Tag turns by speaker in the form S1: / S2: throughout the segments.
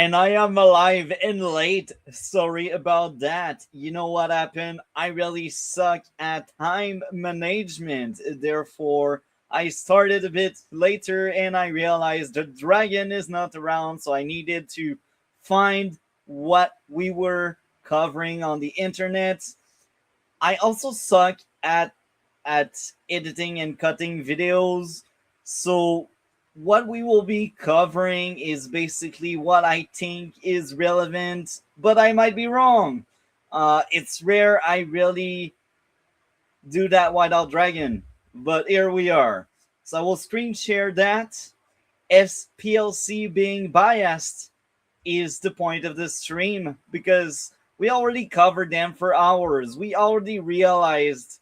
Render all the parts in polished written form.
S1: And I am alive and late. Sorry about that. You know what happened? I really suck at time management. Therefore, I started a bit later and I realized the dragon is not around, so I needed to find what we were covering on the internet. I also suck at editing and cutting videos. So what we will be covering is basically what I think is relevant, but I might be wrong. It's rare I really do that without dragon, but here we are. So I will screen share that. SPLC being biased is the point of this stream because we already covered them for hours. We already realized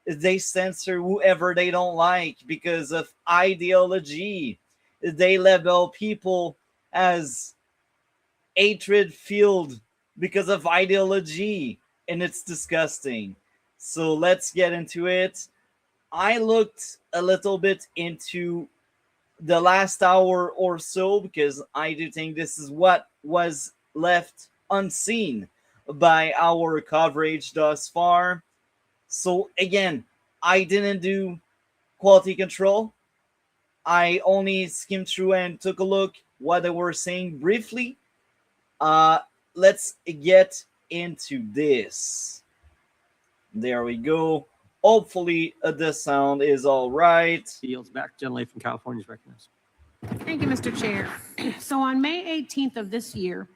S1: they censor whoever they don't like because of ideology. They label people as hatred filled because of ideology, and it's disgusting. So let's get into it. I looked a little bit into the last hour or so because I do think this is what was left unseen by our coverage thus far. So again, I didn't do quality control. I only skimmed through and took a look what they were saying briefly. Uh, let's get into this. There we go. Hopefully the sound is all right.
S2: Yields back. Gentlelady from California is recognized.
S3: Thank you, Mr. Chair. So on May 18th of this year,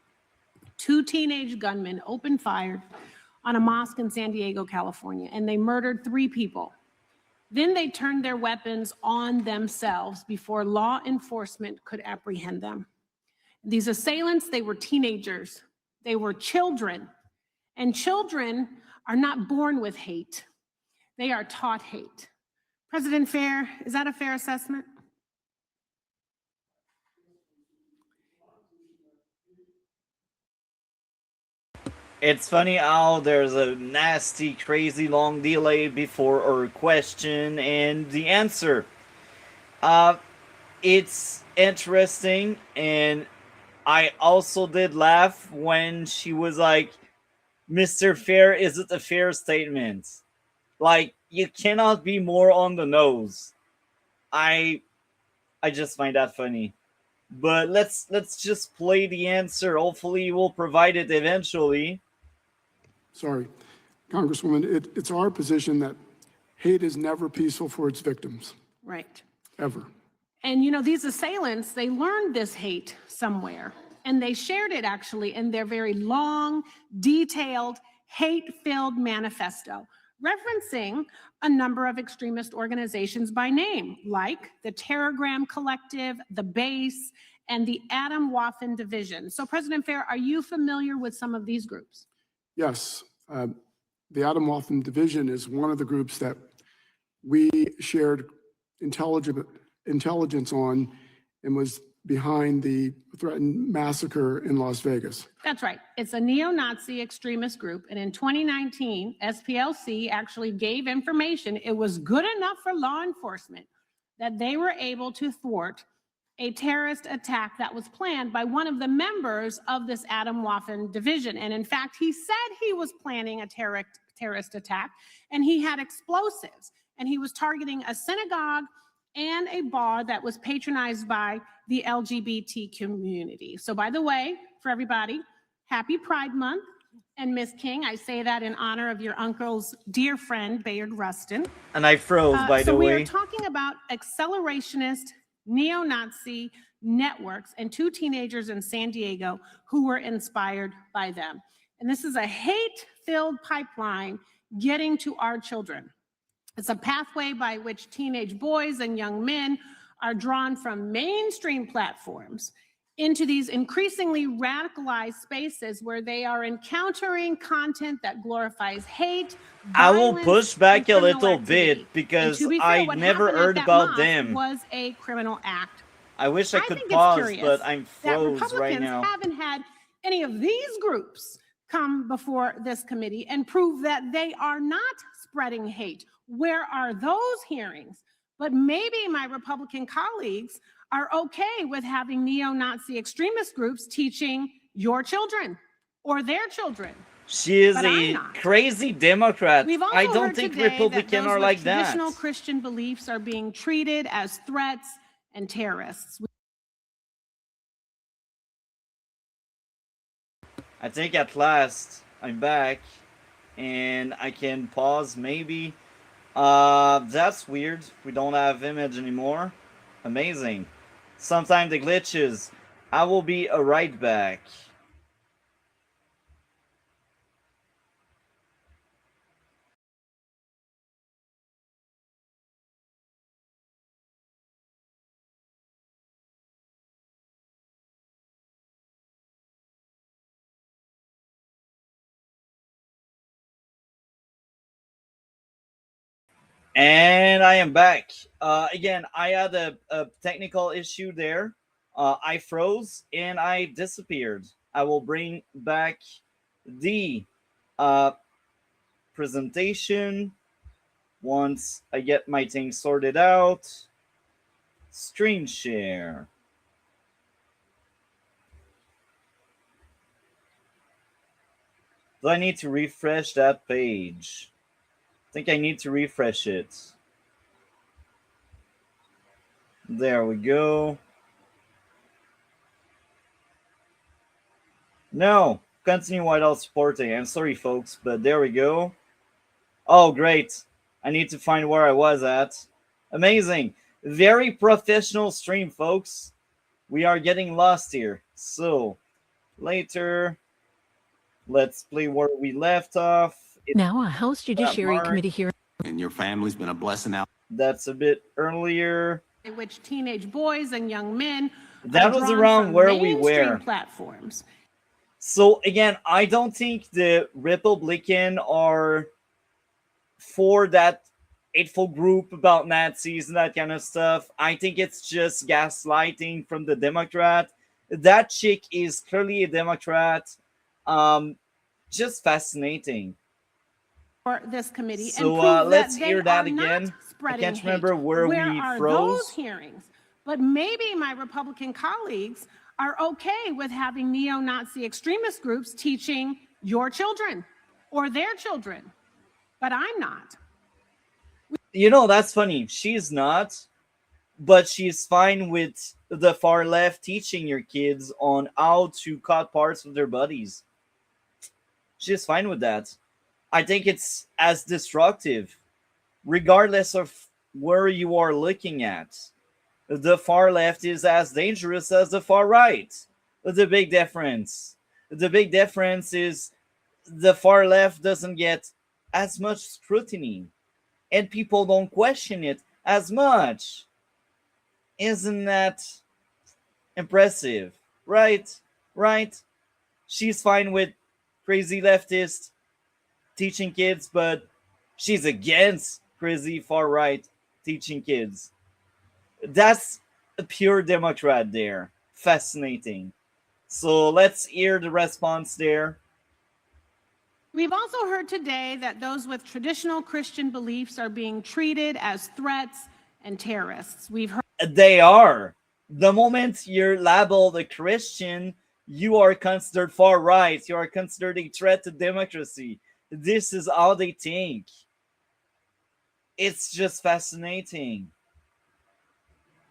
S3: 2 teenage gunmen opened fire on a mosque in San Diego, California, and they murdered 3 people. Then they turned their weapons on themselves before law enforcement could apprehend them. These assailants, they were teenagers. They were children. And children are not born with hate. They are taught hate. President Fair, is that a fair assessment?
S1: It's funny how there's a nasty, crazy long delay before our question and the answer. It's interesting, and I also did laugh when she was like, Mr. Fair, is it a fair statement? Like, you cannot be more on the nose. I just find that funny. But let's just play the answer. Hopefully you will provide it eventually.
S4: Sorry, Congresswoman, it's our position that hate is never peaceful for its victims.
S3: Right.
S4: Ever.
S3: And you know, these assailants, they learned this hate somewhere, and they shared it actually in their very long, detailed, hate-filled manifesto, referencing a number of extremist organizations by name, like the Terrorgram Collective, the Base, and the Adam Waffen Division. So President Fair, are you familiar with some of these groups?
S4: Yes, the Adam Waffen Division is one of the groups that we shared intelligence on and was behind the threatened massacre in Las Vegas.
S3: That's right. It's a neo-Nazi extremist group. And in 2019, SPLC actually gave information. It was good enough for law enforcement that they were able to thwart a terrorist attack that was planned by one of the members of this Adam Waffen division. And in fact, he said he was planning a terrorist attack, and he had explosives, and he was targeting a synagogue and a bar that was patronized by the LGBT community. So by the way, for everybody, happy Pride Month. And Ms. King, I say that in honor of your uncle's dear friend, Bayard Rustin.
S1: And I froze, by the way.
S3: So we are talking about accelerationist neo-Nazi networks and 2 teenagers in San Diego who were inspired by them. And this is a hate-filled pipeline getting to our children. It's a pathway by which teenage boys and young men are drawn from mainstream platforms into these increasingly radicalized spaces where they are encountering content that glorifies hate.
S1: I will push back a little bit because I never heard about them.
S3: Was a criminal act.
S1: I wish I could pause, but I'm froze right now.
S3: Republicans haven't had any of these groups come before this committee and prove that they are not spreading hate. Where are those hearings? But maybe my Republican colleagues are okay with having neo-Nazi extremist groups teaching your children or their children.
S1: She is
S3: But I'm
S1: a
S3: not.
S1: crazy Democrat.
S3: We've also
S1: I don't
S3: heard
S1: think
S3: today that
S1: Republicans
S3: those
S1: are
S3: with
S1: like that.
S3: traditional Christian beliefs are being treated as threats and terrorists.
S1: I think at last I'm back and I can pause maybe. That's weird. We don't have image anymore. Amazing. Sometimes the glitches. I will be right back. And I am back. Again, I had a technical issue there. I froze and I disappeared. I will bring back the uh, presentation once I get my thing sorted out. Screen share. Do I need to refresh that page? I think I need to refresh it. There we go. No, continue without supporting. I'm sorry, folks, but there we go. Oh, great. I need to find where I was at. Amazing. Very professional stream, folks. We are getting lost here. So, later, let's play where we left off.
S5: Now, a House Judiciary
S1: Mark.
S5: Committee hearing.
S6: And your family's been a blessing out.
S1: That's a bit earlier.
S3: In which teenage boys and young men
S1: That was
S3: drawn
S1: around
S3: from
S1: where we
S3: mainstream
S1: were.
S3: platforms.
S1: So again, I don't think the Republican are for that hateful group about Nazis and that kind of stuff. I think it's just gaslighting from the Democrat. That chick is clearly a Democrat. Just fascinating.
S3: For this committee,
S1: So,
S3: and prove
S1: let's
S3: that
S1: hear
S3: they
S1: that
S3: are not
S1: again. I
S3: spreading
S1: can't
S3: hate.
S1: remember where we
S3: are
S1: froze.
S3: those hearings? But maybe my Republican colleagues are okay with having neo-Nazi extremist groups teaching your children or their children, but I'm not.
S1: You know, that's funny. She's not, but she's fine with the far left teaching your kids on how to cut parts of their bodies. She's fine with that. I think it's as destructive, regardless of where you are looking at. The far left is as dangerous as the far right. The big difference. The big difference is the far left doesn't get as much scrutiny and people don't question it as much. Isn't that impressive? Right? Right? She's fine with crazy leftists teaching kids, but she's against crazy far right teaching kids. That's a pure Democrat there. Fascinating. So let's hear the response there.
S3: We've also heard today that those with traditional Christian beliefs are being treated as threats and terrorists. We've heard
S1: They are. The moment you're labeled a Christian, you are considered far right. You are considered a threat to democracy. This is how they think. It's just fascinating.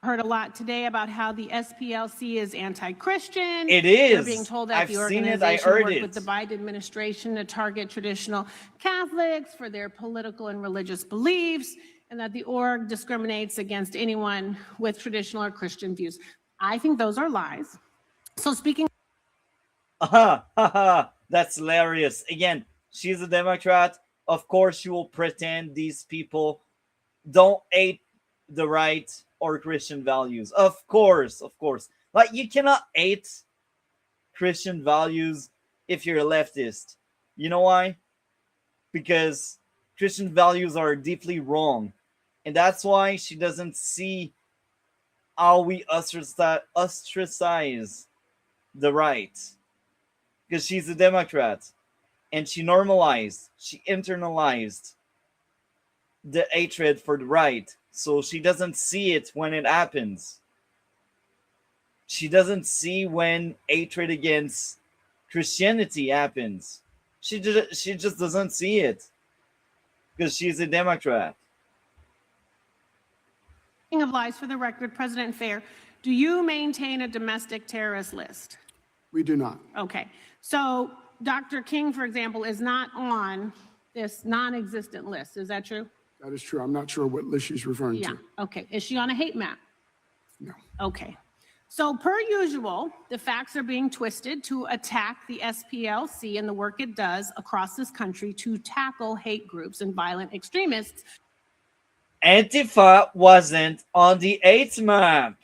S3: heard a lot today about how the SPLC is anti-Christian.
S1: It is.
S3: We're being told that
S1: I've
S3: the
S1: seen it.
S3: organization
S1: I heard
S3: worked
S1: it.
S3: with the Biden administration to target traditional Catholics for their political and religious beliefs, and that the org discriminates against anyone with traditional or Christian views. I think those are lies. So speaking
S1: That's hilarious. Again, she's a Democrat. Of course, she will pretend these people don't hate the right or Christian values. Of course, of course. Like, you cannot hate Christian values if you're a leftist. You know why? Because Christian values are deeply wrong. And that's why she doesn't see how we ostracize the right. Because she's a Democrat. And she normalized, she internalized the hatred for the right. So she doesn't see it when it happens. She doesn't see when hatred against Christianity happens. She just doesn't see it because she's a Democrat.
S3: Of lies, for the record, President Fair, do you maintain a domestic terrorist list?
S4: We do not.
S3: Okay, so Dr. King, for example, is not on this non-existent list. Is that true?
S4: That is true. I'm not sure what list she's referring
S3: Yeah,
S4: to.
S3: okay. Is she on a hate map?
S4: No.
S3: Okay. So per usual, the facts are being twisted to attack the SPLC and the work it does across this country to tackle hate groups and violent extremists.
S1: Antifa wasn't on the hate map.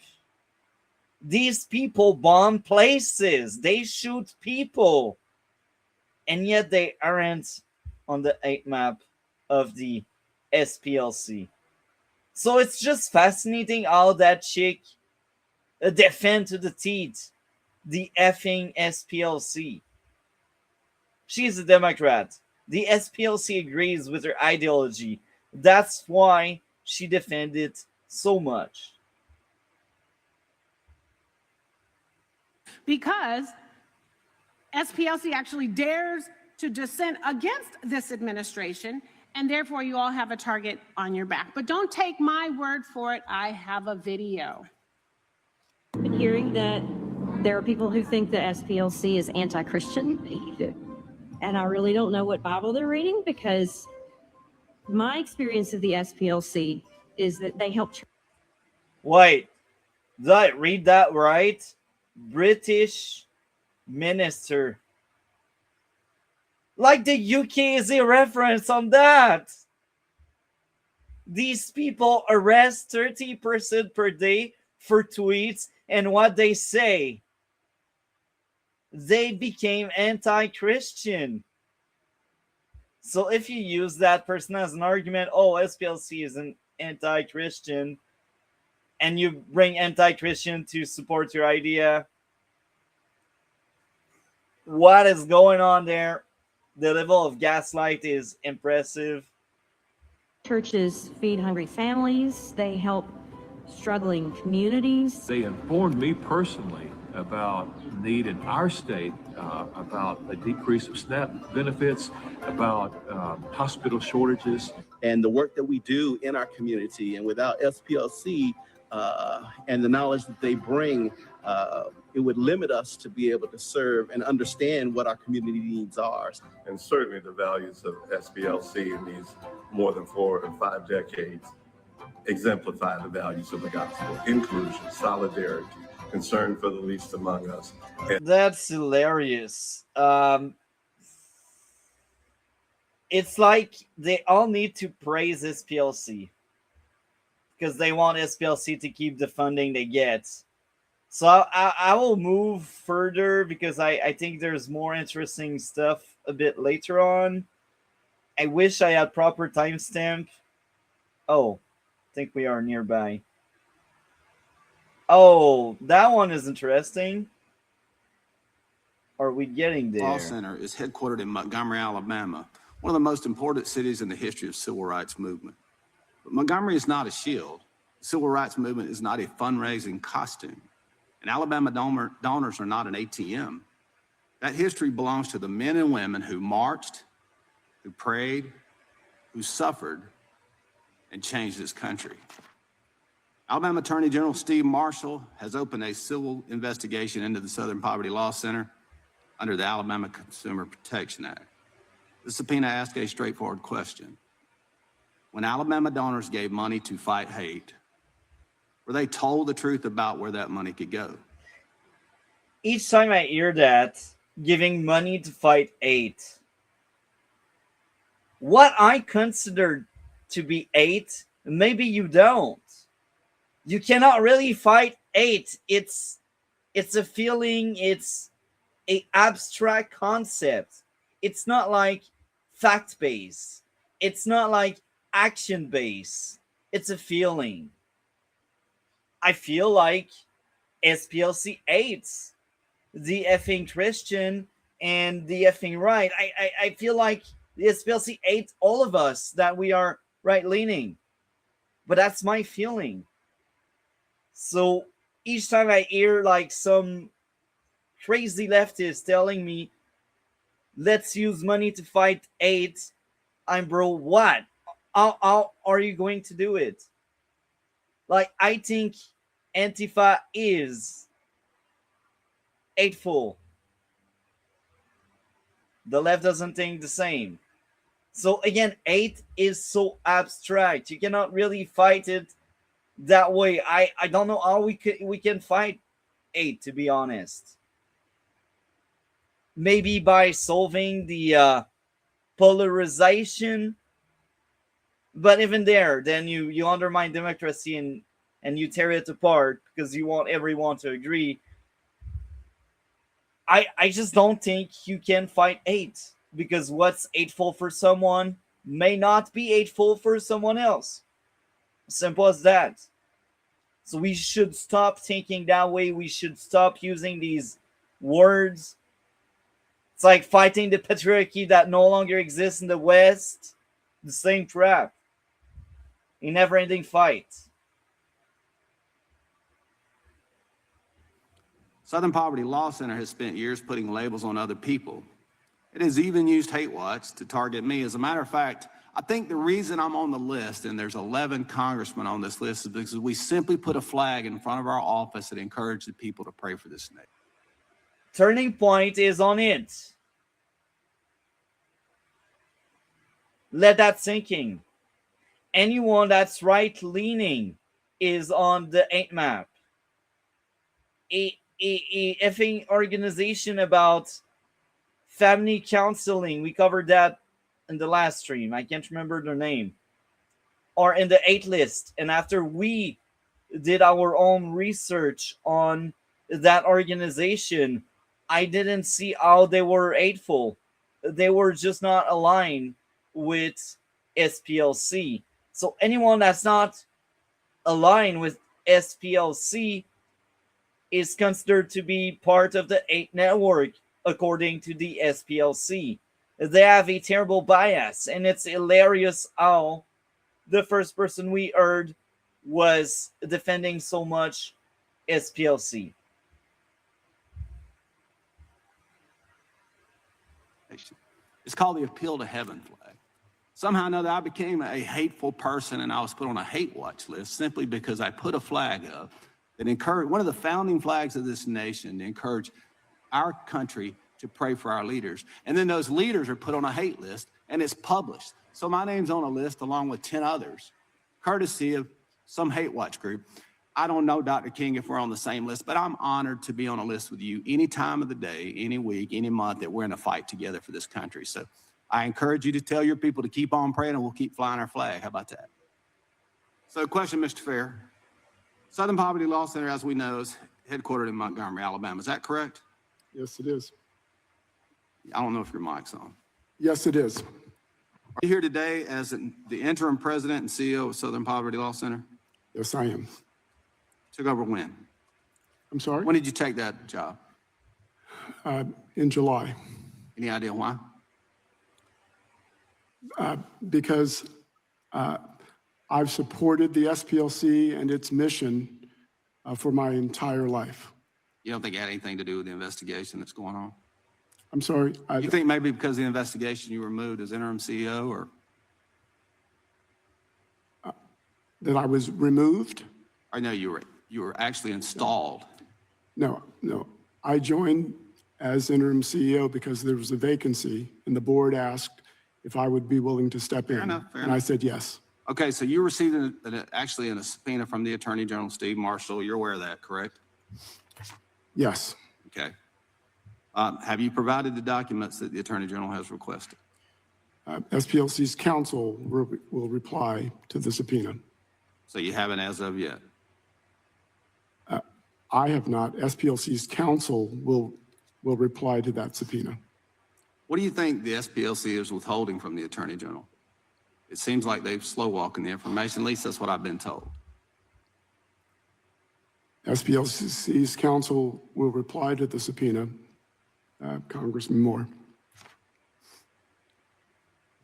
S1: These people bomb places. They shoot people. And yet they aren't on the hate map of the SPLC. So it's just fascinating how that chick defend to the teeth the effing SPLC. She's a Democrat. The SPLC agrees with her ideology. That's why she defended so much.
S3: Because SPLC actually dares to dissent against this administration, and therefore you all have a target on your back. But don't take my word for it. I have a video.
S7: I've been hearing that there are people who think the SPLC is anti-Christian, and I really don't know what Bible they're reading, because my experience of the SPLC is that they help.
S1: Wait, did I read that right? British minister. Like the UK is a reference on that. These people arrest 30% per day for tweets and what they say. They became anti-Christian. So if you use that person as an argument, oh, SPLC is an anti-Christian, and you bring anti-Christian to support your idea, what is going on there? The level of gaslight is impressive.
S7: Churches feed hungry families. They help struggling communities.
S8: They informed me personally about need in our state, about a decrease of SNAP benefits, about hospital shortages.
S9: And the work that we do in our community, and without SPLC and the knowledge that they bring, it would limit us to be able to serve and understand what our community needs are.
S10: And certainly the values of SPLC in these more than 4 and 5 decades exemplify the values of the gospel: inclusion, solidarity, concern for the least among us.
S1: That's hilarious. It's like they all need to praise SPLC because they want SPLC to keep the funding they get. So I will move further because I think there's more interesting stuff a bit later on. I wish I had proper timestamp. Oh, I think we are nearby. Oh, that one is interesting. Are we getting there?
S6: Law Center is headquartered in Montgomery, Alabama, one of the most important cities in the history of civil rights movement. But Montgomery is not a shield. The civil rights movement is not a fundraising costume. And Alabama donors are not an ATM. That history belongs to the men and women who marched, who prayed, who suffered, and changed this country. Alabama Attorney General Steve Marshall has opened a civil investigation into the Southern Poverty Law Center under the Alabama Consumer Protection Act. The subpoena asks a straightforward question. When Alabama donors gave money to fight hate, were they told the truth about where that money could go?
S1: Each time I hear that, giving money to fight hate, what I consider to be hate, maybe you don't. You cannot really fight hate. It's a feeling, it's an abstract concept. It's not like fact-based. It's not like action-based. It's a feeling. I feel like SPLC hates the effing Christian and the effing right. I feel like the SPLC hates all of us that we are right-leaning. But that's my feeling. So each time I hear like some crazy leftist telling me, let's use money to fight hate, I'm bro, what? How are you going to do it? Like, I think Antifa is hateful. The left doesn't think the same. So again, hate is so abstract. You cannot really fight it that way. I don't know how we can fight hate, to be honest. Maybe by solving the polarization, but even there, then you undermine democracy and you tear it apart because you want everyone to agree. I just don't think you can fight hate, because what's hateful for someone may not be hateful for someone else. Simple as that. So we should stop thinking that way. We should stop using these words. It's like fighting the patriarchy that no longer exists in the West. The same trap. A never-ending fight.
S6: Southern Poverty Law Center has spent years putting labels on other people. It has even used hate watch to target me. As a matter of fact, I think the reason I'm on the list, and there's 11 congressmen on this list, is because we simply put a flag in front of our office that encouraged the people to pray for this nation.
S1: Turning Point is on it. Let that sink in. Anyone that's right-leaning is on the hate map. A effing organization about family counseling, we covered that in the last stream, I can't remember their name, are in the hate list. And after we did our own research on that organization, I didn't see how they were hateful. They were just not aligned with SPLC. So anyone that's not aligned with SPLC is considered to be part of the hate network, according to the SPLC. They have a terrible bias, and it's hilarious how the first person we heard was defending so much SPLC.
S6: It's called the Appeal to Heaven flag. Somehow or another, I became a hateful person, and I was put on a hate watch list simply because I put a flag up that encouraged, one of the founding flags of this nation, to encourage our country to pray for our leaders. And then those leaders are put on a hate list, and it's published. So my name's on a list along with 10 others, courtesy of some hate watch group. I don't know, Dr. King, if we're on the same list, but I'm honored to be on a list with you any time of the day, any week, any month that we're in a fight together for this country. So I encourage you to tell your people to keep on praying, and we'll keep flying our flag. How about that? So question, Mr. Fair. Southern Poverty Law Center, as we know, is headquartered in Montgomery, Alabama. Is that correct?
S4: Yes, it is.
S6: I don't know if your mic's on.
S4: Yes, it is.
S6: Are you here today as the interim president and CEO of Southern Poverty Law Center?
S4: Yes, I am.
S6: Took over when?
S4: I'm sorry?
S6: When did you take that job?
S4: In July.
S6: Any idea why?
S4: Because I've supported the SPLC and its mission for my entire life.
S6: You don't think it had anything to do with the investigation that's going on?
S4: I'm sorry?
S6: You think maybe because of the investigation you were moved as interim CEO, or?
S4: That I was removed?
S6: I know you were actually installed.
S4: No. I joined as interim CEO because there was a vacancy, and the board asked if I would be willing to step in.
S6: Fair
S4: and
S6: enough.
S4: I said yes.
S6: Okay, so you received actually a subpoena from the Attorney General, Steve Marshall. You're aware of that, correct?
S4: Yes.
S6: Okay. Have you provided the documents that the Attorney General has requested?
S4: SPLC's counsel will reply to the subpoena.
S6: So you haven't as of yet?
S4: I have not. SPLC's counsel will reply to that subpoena.
S6: What do you think the SPLC is withholding from the Attorney General? It seems like they've slow walking the information. At least that's what I've been told.
S4: SPLC's counsel will reply to the subpoena. Congressman Moore.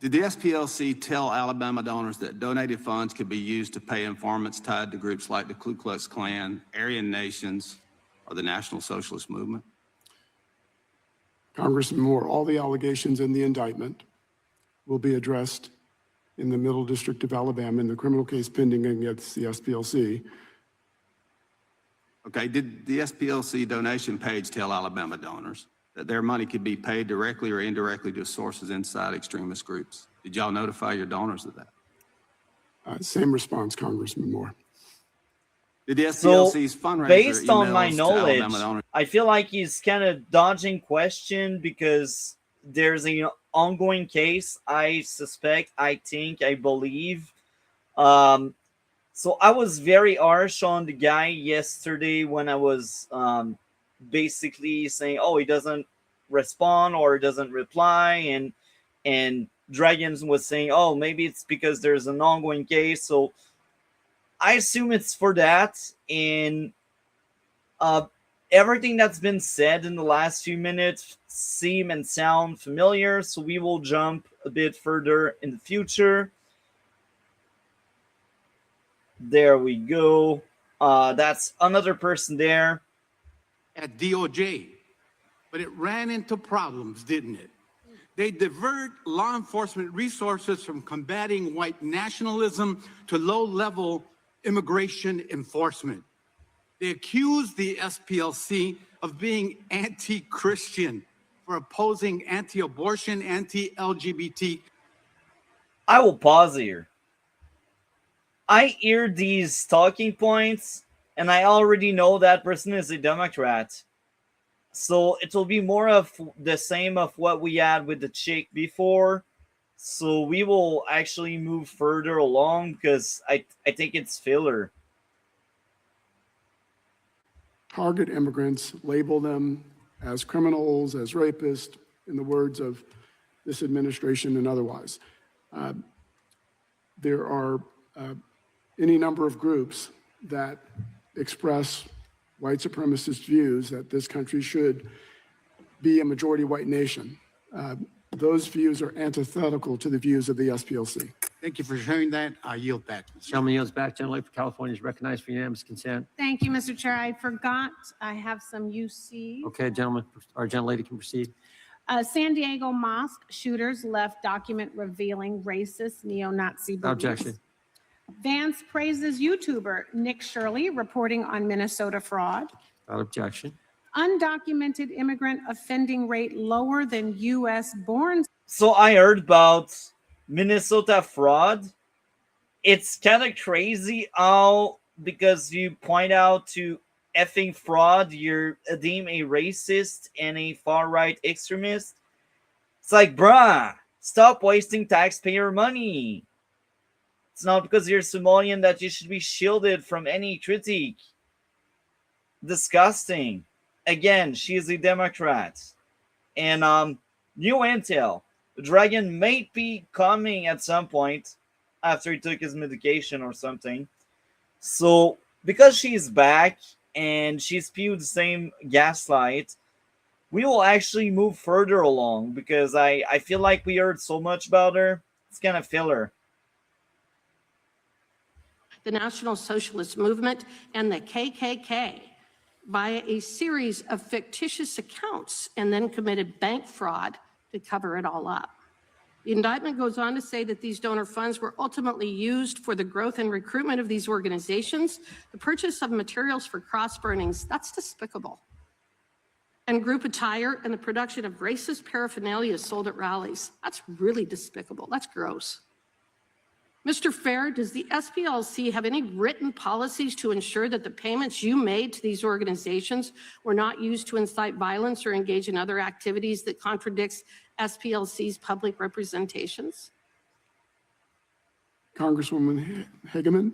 S6: Did the SPLC tell Alabama donors that donated funds could be used to pay informants tied to groups like the Ku Klux Klan, Aryan Nations, or the National Socialist Movement?
S4: Congressman Moore, all the allegations in the indictment will be addressed in the Middle District of Alabama in the criminal case pending against the SPLC.
S6: Okay, did the SPLC donation page tell Alabama donors that their money could be paid directly or indirectly to sources inside extremist groups? Did y'all notify your donors of that?
S4: Same response, Congressman Moore.
S6: Did the SPLC's fundraiser
S1: based on my
S6: emails to
S1: knowledge,
S6: Alabama donors?
S1: I feel like he's kind of dodging question because there's an ongoing case. I suspect, I think, I believe. So I was very harsh on the guy yesterday when I was basically saying, "Oh, he doesn't respond or doesn't reply," and Dragons was saying, "Oh, maybe it's because there's an ongoing case." So I assume it's for that. And everything that's been said in the last few minutes seem and sound familiar. So we will jump a bit further in the future. There we go. That's another person there.
S11: At DOJ, but it ran into problems, didn't it? They divert law enforcement resources from combating white nationalism to low-level immigration enforcement. They accuse the SPLC of being anti-Christian for opposing anti-abortion, anti-LGBT.
S1: I will pause here. I hear these talking points, and I already know that person is a Democrat. So it will be more of the same of what we had with the chick before. So we will actually move further along because I think it's filler.
S4: Target immigrants, label them as criminals, as rapists, in the words of this administration and otherwise. There are any number of groups that express white supremacist views that this country should be a majority white nation. Those views are antithetical to the views of the SPLC.
S11: Thank you for sharing that. I yield back.
S2: Gentleman yields back. Gentleman for California is recognized for unanimous consent.
S3: Thank you, Mr. Chair. I forgot I have some UC.
S2: Okay, gentleman, our gentlelady can proceed.
S3: San Diego mosque shooters left document revealing racist neo-Nazi beliefs.
S2: Objection.
S3: Vance praises YouTuber Nick Shirley reporting on Minnesota fraud.
S2: Without objection.
S3: Undocumented immigrant offending rate lower than U.S. born.
S1: So I heard about Minnesota fraud. It's kind of crazy how, because you point out to effing fraud, you're deemed a racist and a far-right extremist. It's like, bruh, stop wasting taxpayer money. It's not because you're Somalian that you should be shielded from any critique. Disgusting. Again, she is a Democrat. And new intel. The Dragon may be coming at some point after he took his medication or something. So, because she's back and she spewed the same gaslight, we will actually move further along because I feel like we heard so much about her. It's kind of filler.
S12: The National Socialist Movement and the KKK via a series of fictitious accounts and then committed bank fraud to cover it all up. The indictment goes on to say that these donor funds were ultimately used for the growth and recruitment of these organizations, the purchase of materials for cross burnings. That's despicable. And group attire and the production of racist paraphernalia sold at rallies. That's really despicable. That's gross. Mr. Fair, does the SPLC have any written policies to ensure that the payments you made to these organizations were not used to incite violence or engage in other activities that contradicts SPLC's public representations?
S4: Congresswoman Hageman,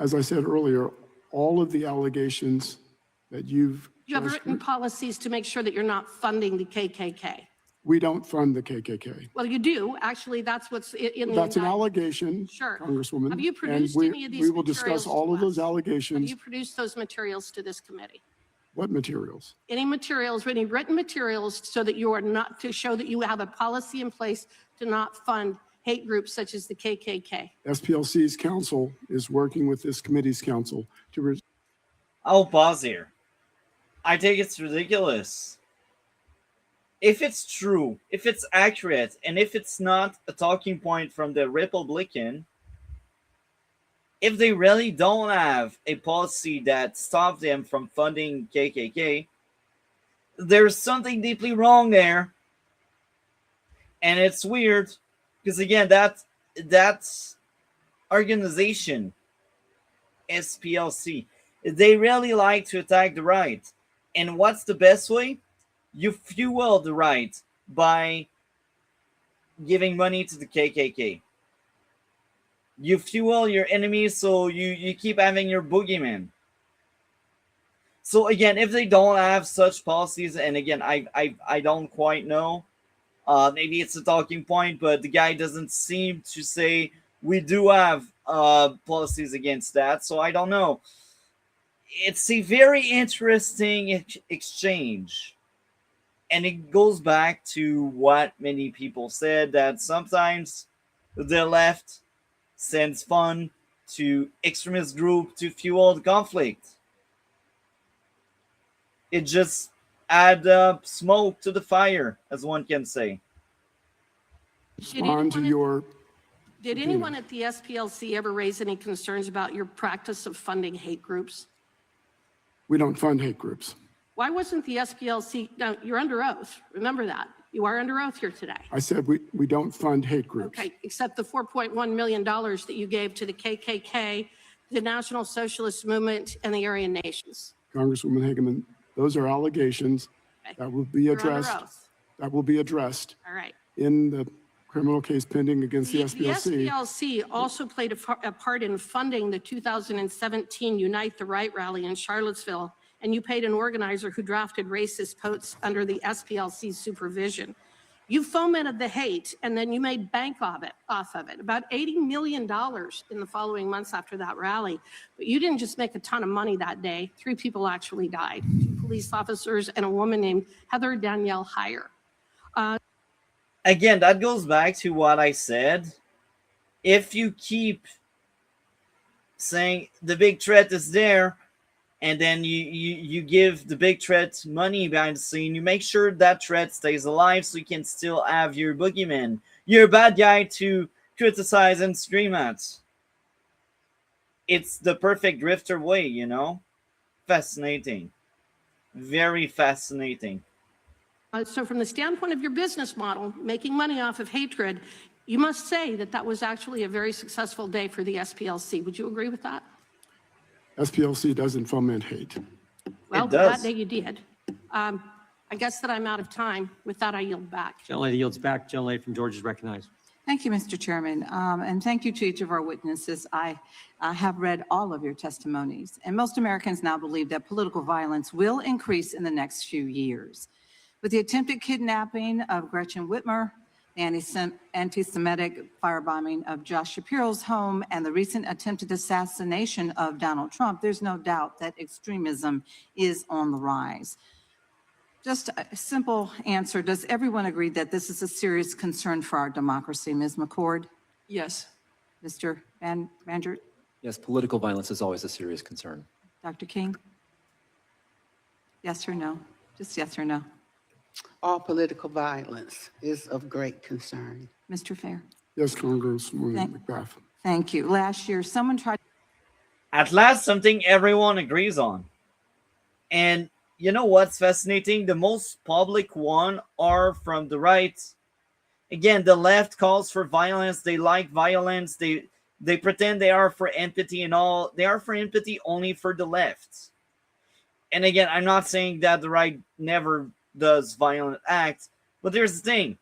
S4: as I said earlier, all of the allegations that you've
S12: You have written policies to make sure that you're not funding the KKK.
S4: We don't fund the KKK.
S12: Well, you do. Actually, that's what's in the
S4: That's an
S12: indictment.
S4: allegation,
S12: Sure.
S4: Congresswoman.
S12: Have you produced
S4: and
S12: any of these
S4: we will discuss
S12: materials
S4: all
S12: to
S4: of those
S12: us? Have
S4: allegations.
S12: you produced those materials to this committee?
S4: What materials?
S12: Any materials, any written materials, so that you are not, to show that you have a policy in place to not fund hate groups such as the KKK.
S4: SPLC's counsel is working with this committee's counsel to
S1: I'll pause here. I think it's ridiculous. If it's true, if it's accurate, and if it's not a talking point from the Republican, if they really don't have a policy that stops them from funding KKK, there's something deeply wrong there. And it's weird because, again, that's organization, SPLC, they really like to attack the right. And what's the best way? You fuel the right by giving money to the KKK. You fuel your enemies, so you keep having your boogeyman. So again, if they don't have such policies, and again, I don't quite know, maybe it's a talking point, but the guy doesn't seem to say we do have policies against that, so I don't know. It's a very interesting exchange. And it goes back to what many people said, that sometimes the left sends fund to extremist group to fuel the conflict. It just adds up smoke to the fire, as one can say.
S12: Did anyone at the SPLC ever raise any concerns about your practice of funding hate groups?
S4: We don't fund hate groups.
S12: Why wasn't the SPLC, no, you're under oath, remember that. You are under oath here today.
S4: I said we don't fund hate groups.
S12: Okay, except the $4.1 million that you gave to the KKK, the National Socialist Movement, and the Aryan Nations.
S4: Congresswoman Hageman, those are allegations that will be addressed. That will be addressed
S12: All right.
S4: in the criminal case pending against the SPLC.
S12: The SPLC also played a part in funding the 2017 Unite the Right rally in Charlottesville, and you paid an organizer who drafted racist posts under the SPLC's supervision. You fomented the hate, and then you made bank off of it, about $80 million in the following months after that rally. But you didn't just make a ton of money that day. 3 people actually died, 2 police officers and a woman named Heather Danielle Heyer.
S1: Again, that goes back to what I said. If you keep saying the big threat is there, and then you give the big threat money behind the scene, you make sure that threat stays alive so you can still have your boogeyman, your bad guy to criticize and scream at. It's the perfect grifter way, you know? Fascinating. Very fascinating.
S12: So from the standpoint of your business model, making money off of hatred, you must say that that was actually a very successful day for the SPLC. Would you agree with that?
S4: SPLC doesn't foment hate.
S12: Well, that day you did. I guess that I'm out of time. With that, I yield back.
S2: Gentlelady yields back. Gentlelady from Georgia is recognized.
S13: Thank you, Mr. Chairman, and thank you to each of our witnesses. I have read all of your testimonies, and most Americans now believe that political violence will increase in the next few years. With the attempted kidnapping of Gretchen Whitmer, the anti-Semitic firebombing of Josh Shapiro's home, and the recent attempted assassination of Donald Trump, there's no doubt that extremism is on the rise. Just a simple answer. Does everyone agree that this is a serious concern for our democracy? Ms. McCord?
S14: Yes.
S13: Mr. Bangart?
S14: Yes, political violence is always a serious concern.
S13: Dr. King? Yes or no? Just yes or no?
S15: All political violence is of great concern.
S13: Mr. Fair?
S4: Yes, Congresswoman McGrath.
S13: Thank you. Last year, someone tried.
S1: At last, something everyone agrees on. And you know what's fascinating? The most public one are from the right. Again, the left calls for violence. They like violence. They pretend they are for empathy and all. They are for empathy only for the left. And again, I'm not saying that the right never does violent acts, but there's the thing.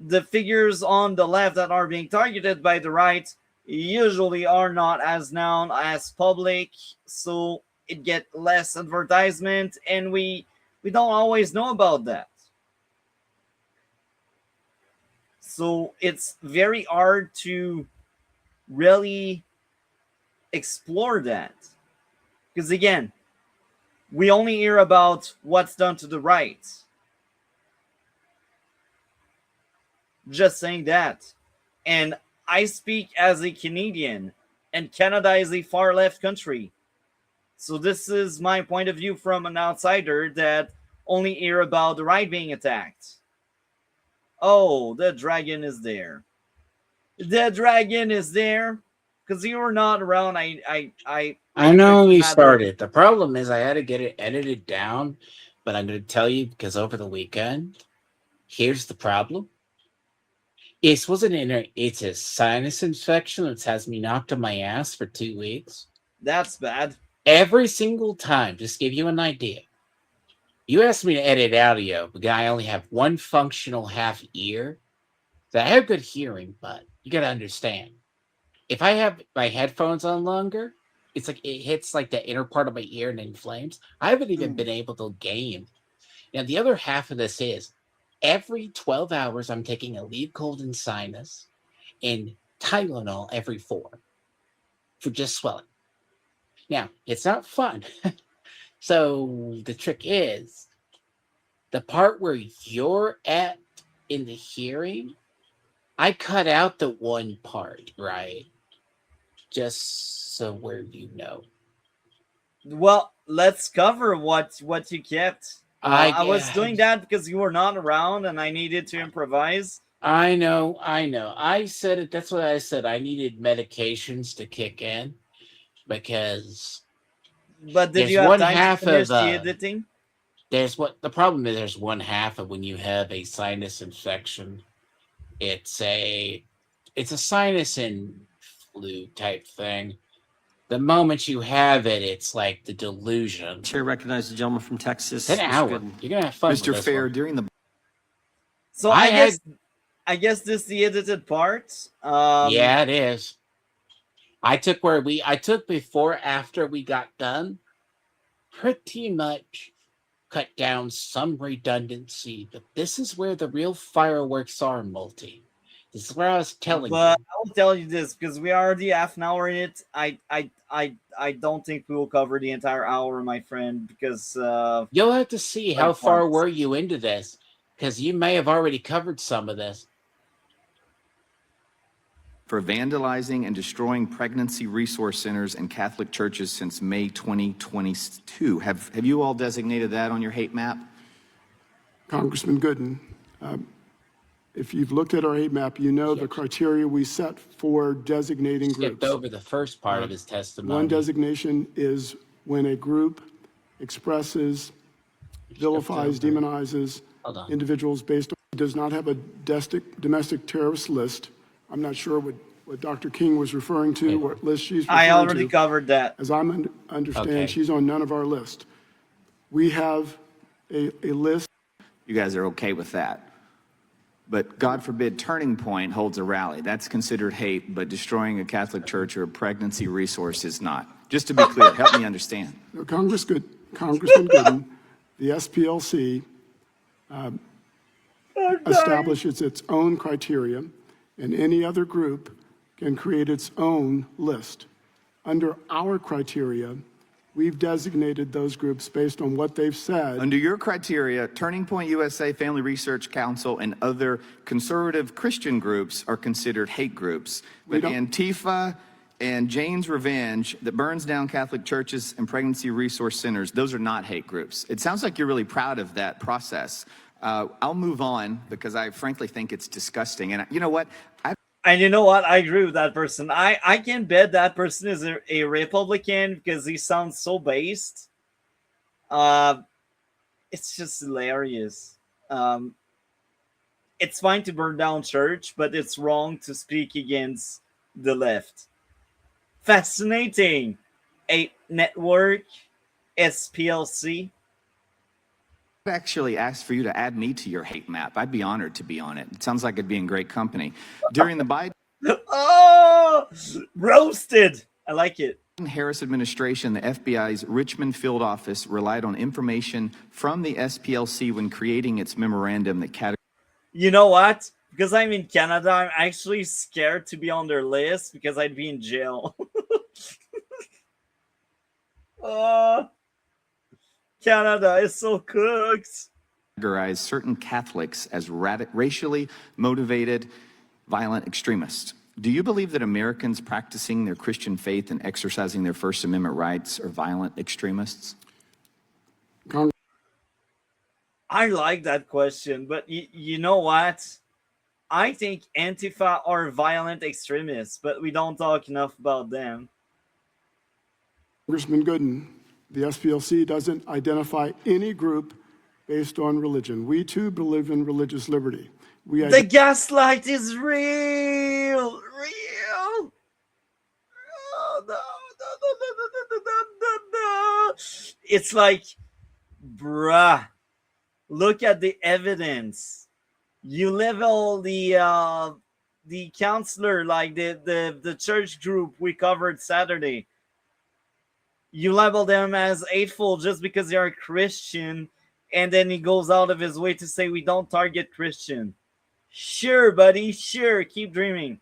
S1: The figures on the left that are being targeted by the right usually are not as known as public, so it get less advertisement, and we don't always know about that. So it's very hard to really explore that. Because again, We only hear about what's done to the right. Just saying that. And I speak as a Canadian, and Canada is a far left country. So this is my point of view from an outsider that only hear about the right being attacked. Oh, the dragon is there. The dragon is there. Because you were not around. I
S16: know we
S1: had
S16: started. The problem is I had to get it edited down, but I'm going to tell you because over the weekend, here's the problem. It wasn't it's a sinus infection that has me knocked on my ass for 2 weeks.
S1: That's bad.
S16: Every single time, just give you an idea. You asked me to edit audio, but I only have one functional half ear. So I have good hearing, but you got to understand. If I have my headphones on longer, it's like it hits like the inner part of my ear and inflames. I haven't even been able to game. Now, the other half of this is every 12 hours, I'm taking a lead cold and sinus and Tylenol every 4 for just swelling. Now, it's not fun. So the trick is the part where you're at in the hearing, I cut out the one part, right? Just so where you know.
S1: Well, let's cover what you kept. I was doing that because you were not around and I needed to improvise.
S16: I know. I said it. That's what I said. I needed medications to kick in because.
S1: But did you have time to finish the editing?
S16: There's what the problem is. There's one half of when you have a sinus infection. It's a sinus and flu type thing. The moment you have it, it's like the delusion.
S2: Chair recognizes the gentleman from Texas.
S16: An hour. You're gonna have fun.
S6: Mr. Fair, during the.
S1: So I guess this is the edited part.
S16: Yeah, it is. I took before after we got done, pretty much cut down some redundancy, but this is where the real fireworks are, Multi. This is where I was telling you.
S1: But I will tell you this because we are already half an hour in it. I don't think we will cover the entire hour, my friend, because
S16: you'll have to see how far were you into this, because you may have already covered some of this.
S17: For vandalizing and destroying pregnancy resource centers and Catholic churches since May 2022. Have you all designated that on your hate map?
S4: Congressman Gooden, if you've looked at our hate map, you know the criteria we set for designating groups.
S16: Skipped over the first part of his testimony.
S4: One designation is when a group expresses, vilifies, demonizes individuals based on, does not have a domestic terrorist list. I'm not sure what Dr. King was referring to, what list she's referring to.
S1: I already covered that.
S4: As I understand, she's on none of our list. We have a list.
S17: You guys are okay with that. But God forbid, Turning Point holds a rally. That's considered hate, but destroying a Catholic church or a pregnancy resource is not. Just to be clear, help me understand.
S4: Congressman Gooden, the SPLC establishes its own criteria, and any other group can create its own list. Under our criteria, we've designated those groups based on what they've said.
S17: Under your criteria, Turning Point USA, Family Research Council, and other conservative Christian groups are considered hate groups. But Antifa and Jane's Revenge that burns down Catholic churches and pregnancy resource centers, those are not hate groups. It sounds like you're really proud of that process. I'll move on because I frankly think it's disgusting. And you know what?
S1: And you know what? I agree with that person. I can bet that person is a Republican because he sounds so based. It's just hilarious. It's fine to burn down church, but it's wrong to speak against the left. Fascinating. A network, SPLC.
S17: Actually asked for you to add me to your hate map. I'd be honored to be on it. It sounds like it'd be in great company. During the Biden
S1: roasted. I like it.
S17: Harris administration, the FBI's Richmond field office relied on information from the SPLC when creating its memorandum that categorized.
S1: You know what? Because I'm in Canada, I'm actually scared to be on their list because I'd be in jail. Canada is so cooked.
S17: Categorize certain Catholics as racially motivated violent extremists. Do you believe that Americans practicing their Christian faith and exercising their First Amendment rights are violent extremists?
S1: I like that question, but you know what? I think Antifa are violent extremists, but we don't talk enough about them.
S4: Congressman Gooden, the SPLC doesn't identify any group based on religion. We too believe in religious liberty.
S1: The gaslight is real. Real. Oh, no. It's like, bruh, look at the evidence. You level the counselor, like the church group we covered Saturday. You label them as hateful just because they are Christian, and then he goes out of his way to say we don't target Christian. Sure, buddy, sure, keep dreaming.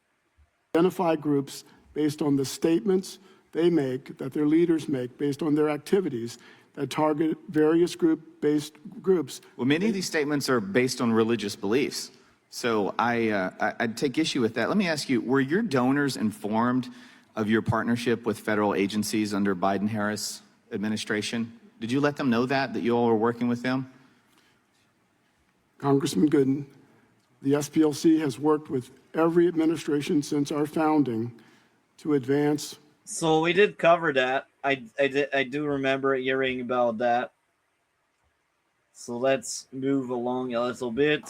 S4: Identify groups based on the statements they make, that their leaders make, based on their activities that target various groups.
S17: Well, many of these statements are based on religious beliefs. So I'd take issue with that. Let me ask you, were your donors informed of your partnership with federal agencies under Biden-Harris administration? Did you let them know that you all were working with them?
S4: Congressman Gooden, the SPLC has worked with every administration since our founding to advance.
S1: So we did cover that. I do remember hearing about that. So let's move along a little bit.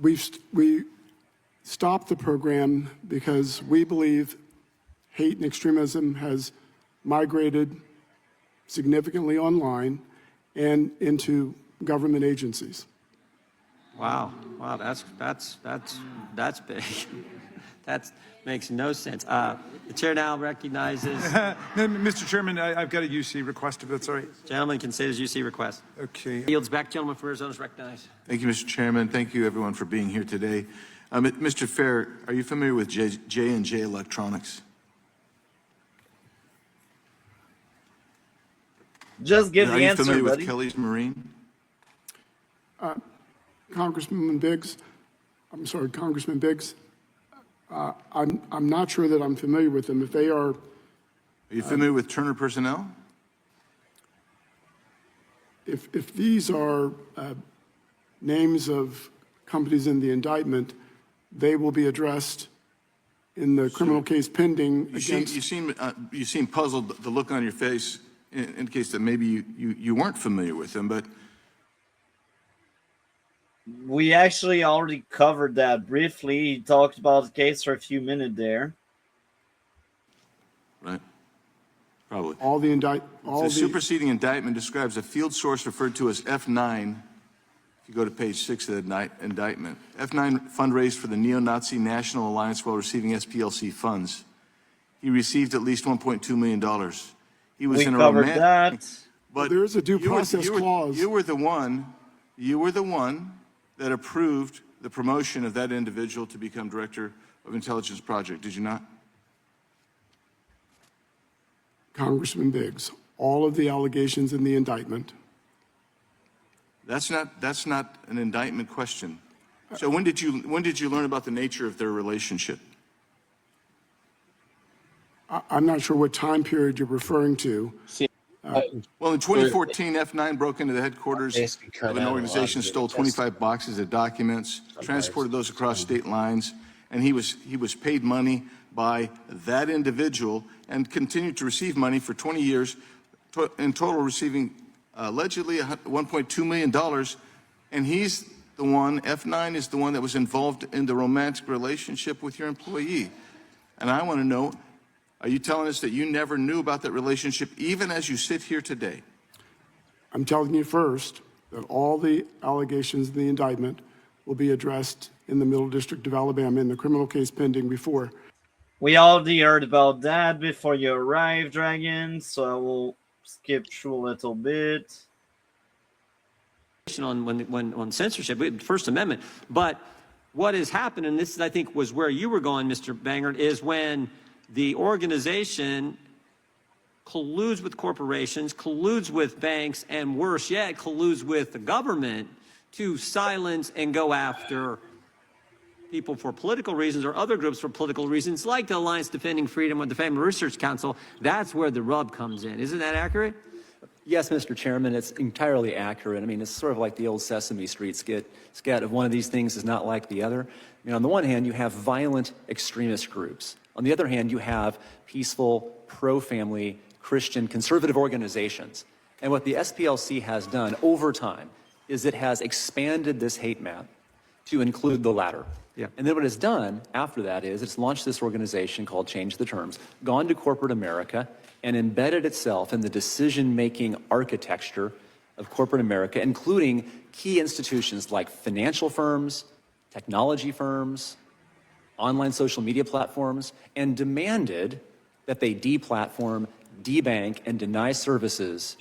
S4: We stopped the program because we believe hate and extremism has migrated significantly online and into government agencies.
S2: Wow, that's big. That makes no sense. The chair now recognizes.
S18: Mr. Chairman, I've got a UC request, if that's all right.
S2: Gentleman can say his UC request.
S18: Okay.
S2: Yields back. Gentleman from Arizona is recognized.
S10: Thank you, Mr. Chairman. Thank you, everyone, for being here today. Mr. Fair, are you familiar with J&J Electronics?
S1: Just give the answer,
S10: buddy. Are you familiar
S1: buddy.
S10: with Kelly's Marine?
S4: Congressman Biggs, I'm not sure that I'm familiar with them. If they are...
S10: Are you familiar with Turner Personnel?
S4: If these are names of companies in the indictment, they will be addressed in the criminal case pending against...
S10: You seem puzzled. The look on your face indicates that maybe you weren't familiar with them, but...
S1: We actually already covered that briefly. He talked about the case for a few minutes there.
S10: Right. Probably.
S4: The
S10: superseding indictment describes a field source referred to as F9. If you go to page 6 of the indictment, F9 fundraised for the neo-Nazi National Alliance while receiving SPLC funds. He received at least $1.2 million. He was in a romantic.
S1: That.
S10: But
S4: there is a due process clause.
S10: You were the one that approved the promotion of that individual to become director of Intelligence Project. Did you not?
S4: Congressman Biggs, all of the allegations in the indictment.
S10: That's not an indictment question. So when did you learn about the nature of their relationship?
S4: I'm not sure what time period you're referring to.
S10: Well, in 2014, F9 broke into the headquarters of an organization, stole 25 boxes of documents, transported those across state lines, and he was paid money by that individual and continued to receive money for 20 years, in total receiving allegedly $1.2 million. And he's the one, F9 is the one that was involved in the romantic relationship with your employee. And I want to know, are you telling us that you never knew about that relationship, even as you sit here today?
S4: I'm telling you first that all the allegations in the indictment will be addressed in the Middle District of Alabama in the criminal case pending before.
S1: We already heard about that before you arrived, Dragon, so I will skip through a little bit.
S2: On censorship, First Amendment. But what has happened, and this I think was where you were going, Mr. Bangart, is when the organization colludes with corporations, colludes with banks, and worse yet, colludes with the government to silence and go after people for political reasons or other groups for political reasons, like the Alliance Defending Freedom or the Family Research Council. That's where the rub comes in. Isn't that accurate?
S14: Yes, Mr. Chairman, it's entirely accurate. I mean, it's sort of like the old Sesame Street skit of one of these things is not like the other. I mean, on the one hand, you have violent extremist groups. On the other hand, you have peaceful, pro-family, Christian, conservative organizations. And what the SPLC has done over time is it has expanded this hate map to include the latter.
S2: Yeah.
S14: And then what it's done after that is it's launched this organization called Change the Terms, gone to corporate America, and embedded itself in the decision-making architecture of corporate America, including key institutions like financial firms, technology firms, online social media platforms, and demanded that they deplatform, debank, and deny services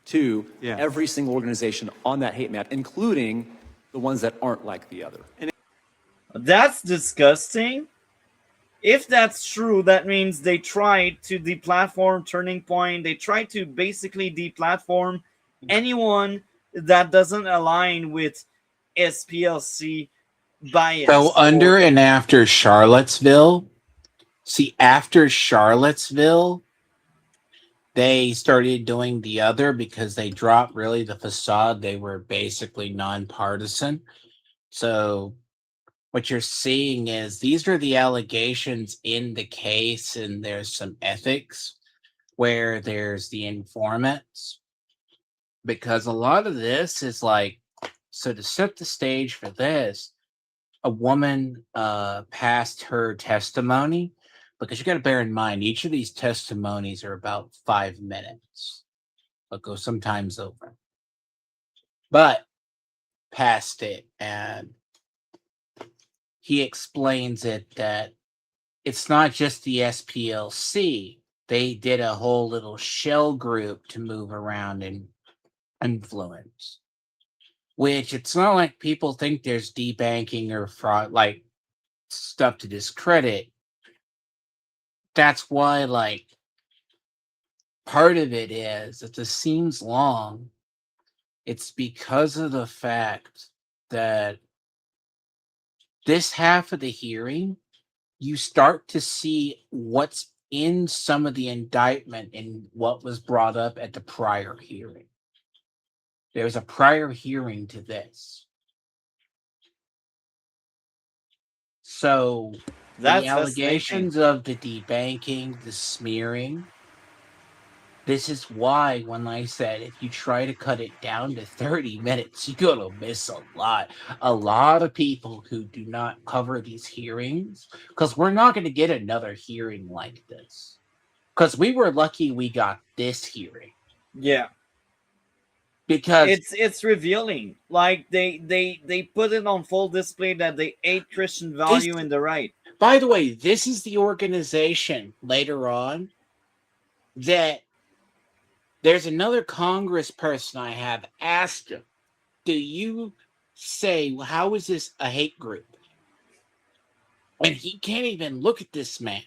S14: to every single organization on that hate map, including the ones that aren't like the other.
S1: That's disgusting. If that's true, that means they tried to deplatform Turning Point. They tried to basically deplatform anyone that doesn't align with SPLC bias.
S16: So under and after Charlottesville, after Charlottesville, they started doing the other because they dropped really the facade. They were basically nonpartisan. So what you're seeing is these are the allegations in the case, and there's some ethics where there's the informants. Because a lot of this is like, so to set the stage for this, a woman passed her testimony, because you got to bear in mind, each of these testimonies are about 5 minutes, but go sometimes over. But passed it, and he explains it that it's not just the SPLC. They did a whole little shell group to move around and influence. Which it's not like people think there's debanking or fraud, like stuff to discredit. That's why, like, part of it is, if this seems long, it's because of the fact that this half of the hearing, you start to see what's in some of the indictment and what was brought up at the prior hearing. There's a prior hearing to this. So
S1: That's
S16: the allegations of the debanking, the smearing, this is why when I said if you try to cut it down to 30 minutes, you're going to miss a lot. A lot of people who do not cover these hearings, because we're not going to get another hearing like this. Because we were lucky we got this hearing.
S1: Yeah.
S16: Because
S1: it's revealing. Like they put it on full display that they hate Christian value in the right.
S16: By the way, this is the organization later on that there's another congressperson I have asked him, do you say, how is this a hate group? And he can't even look at this man.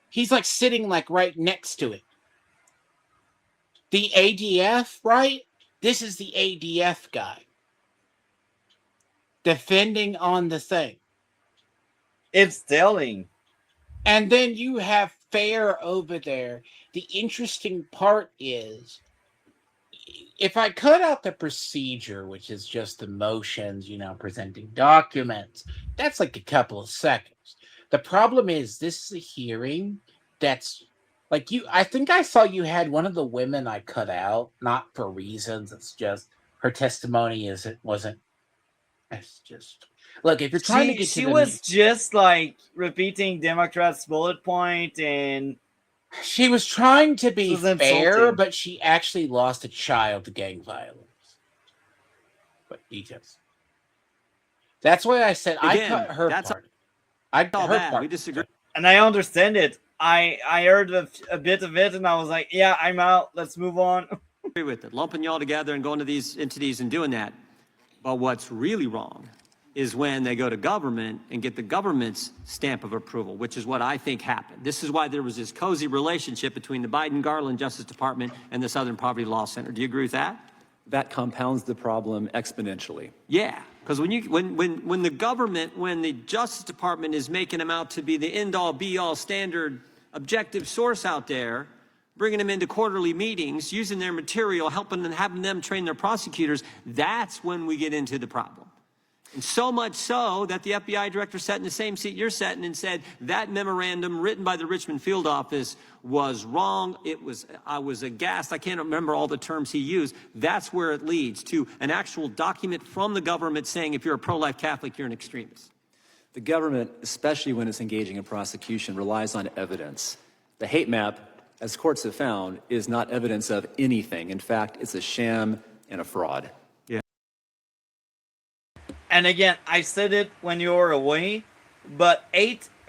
S16: He's like sitting like right next to it. The ADF, right? This is the ADF guy. Defending on the thing.
S1: It's telling.
S16: And then you have Fair over there. The interesting part is, if I cut out the procedure, which is just the motions, presenting documents, that's like a couple of seconds. The problem is, this is a hearing that's like I think I saw you had one of the women I cut out, not for reasons. It's just her testimony wasn't. It's just look, if you're trying to get to
S1: she was just like repeating Democrats' bullet point, and
S16: she was trying to be fair,
S1: insulting.
S16: but she actually lost a child to gang violence. But details. That's why I said
S2: Again,
S16: I cut her
S2: that's
S16: part. I cut
S2: all
S16: her
S2: that.
S16: part.
S2: We disagree.
S1: And I understand it. I heard a bit of it, and I was like, yeah, I'm out. Let's move on.
S2: Agree with it. Lumping y'all together and going into these and doing that. But what's really wrong is when they go to government and get the government's stamp of approval, which is what I think happened. This is why there was this cozy relationship between the Biden-Garland Justice Department and the Southern Poverty Law Center. Do you agree with that?
S14: That compounds the problem exponentially.
S2: Yeah, because when the government, when the Justice Department is making them out to be the end-all, be-all standard objective source out there, bringing them into quarterly meetings, using their material, helping them, having them train their prosecutors, that's when we get into the problem. And so much so that the FBI director sat in the same seat you're sitting and said that memorandum written by the Richmond field office was wrong. I was aghast. I can't remember all the terms he used. That's where it leads to an actual document from the government saying if you're a pro-life Catholic, you're an extremist.
S14: The government, especially when it's engaging in prosecution, relies on evidence. The hate map, as courts have found, is not evidence of anything. In fact, it's a sham and a fraud.
S1: And again, I said it when you were away, but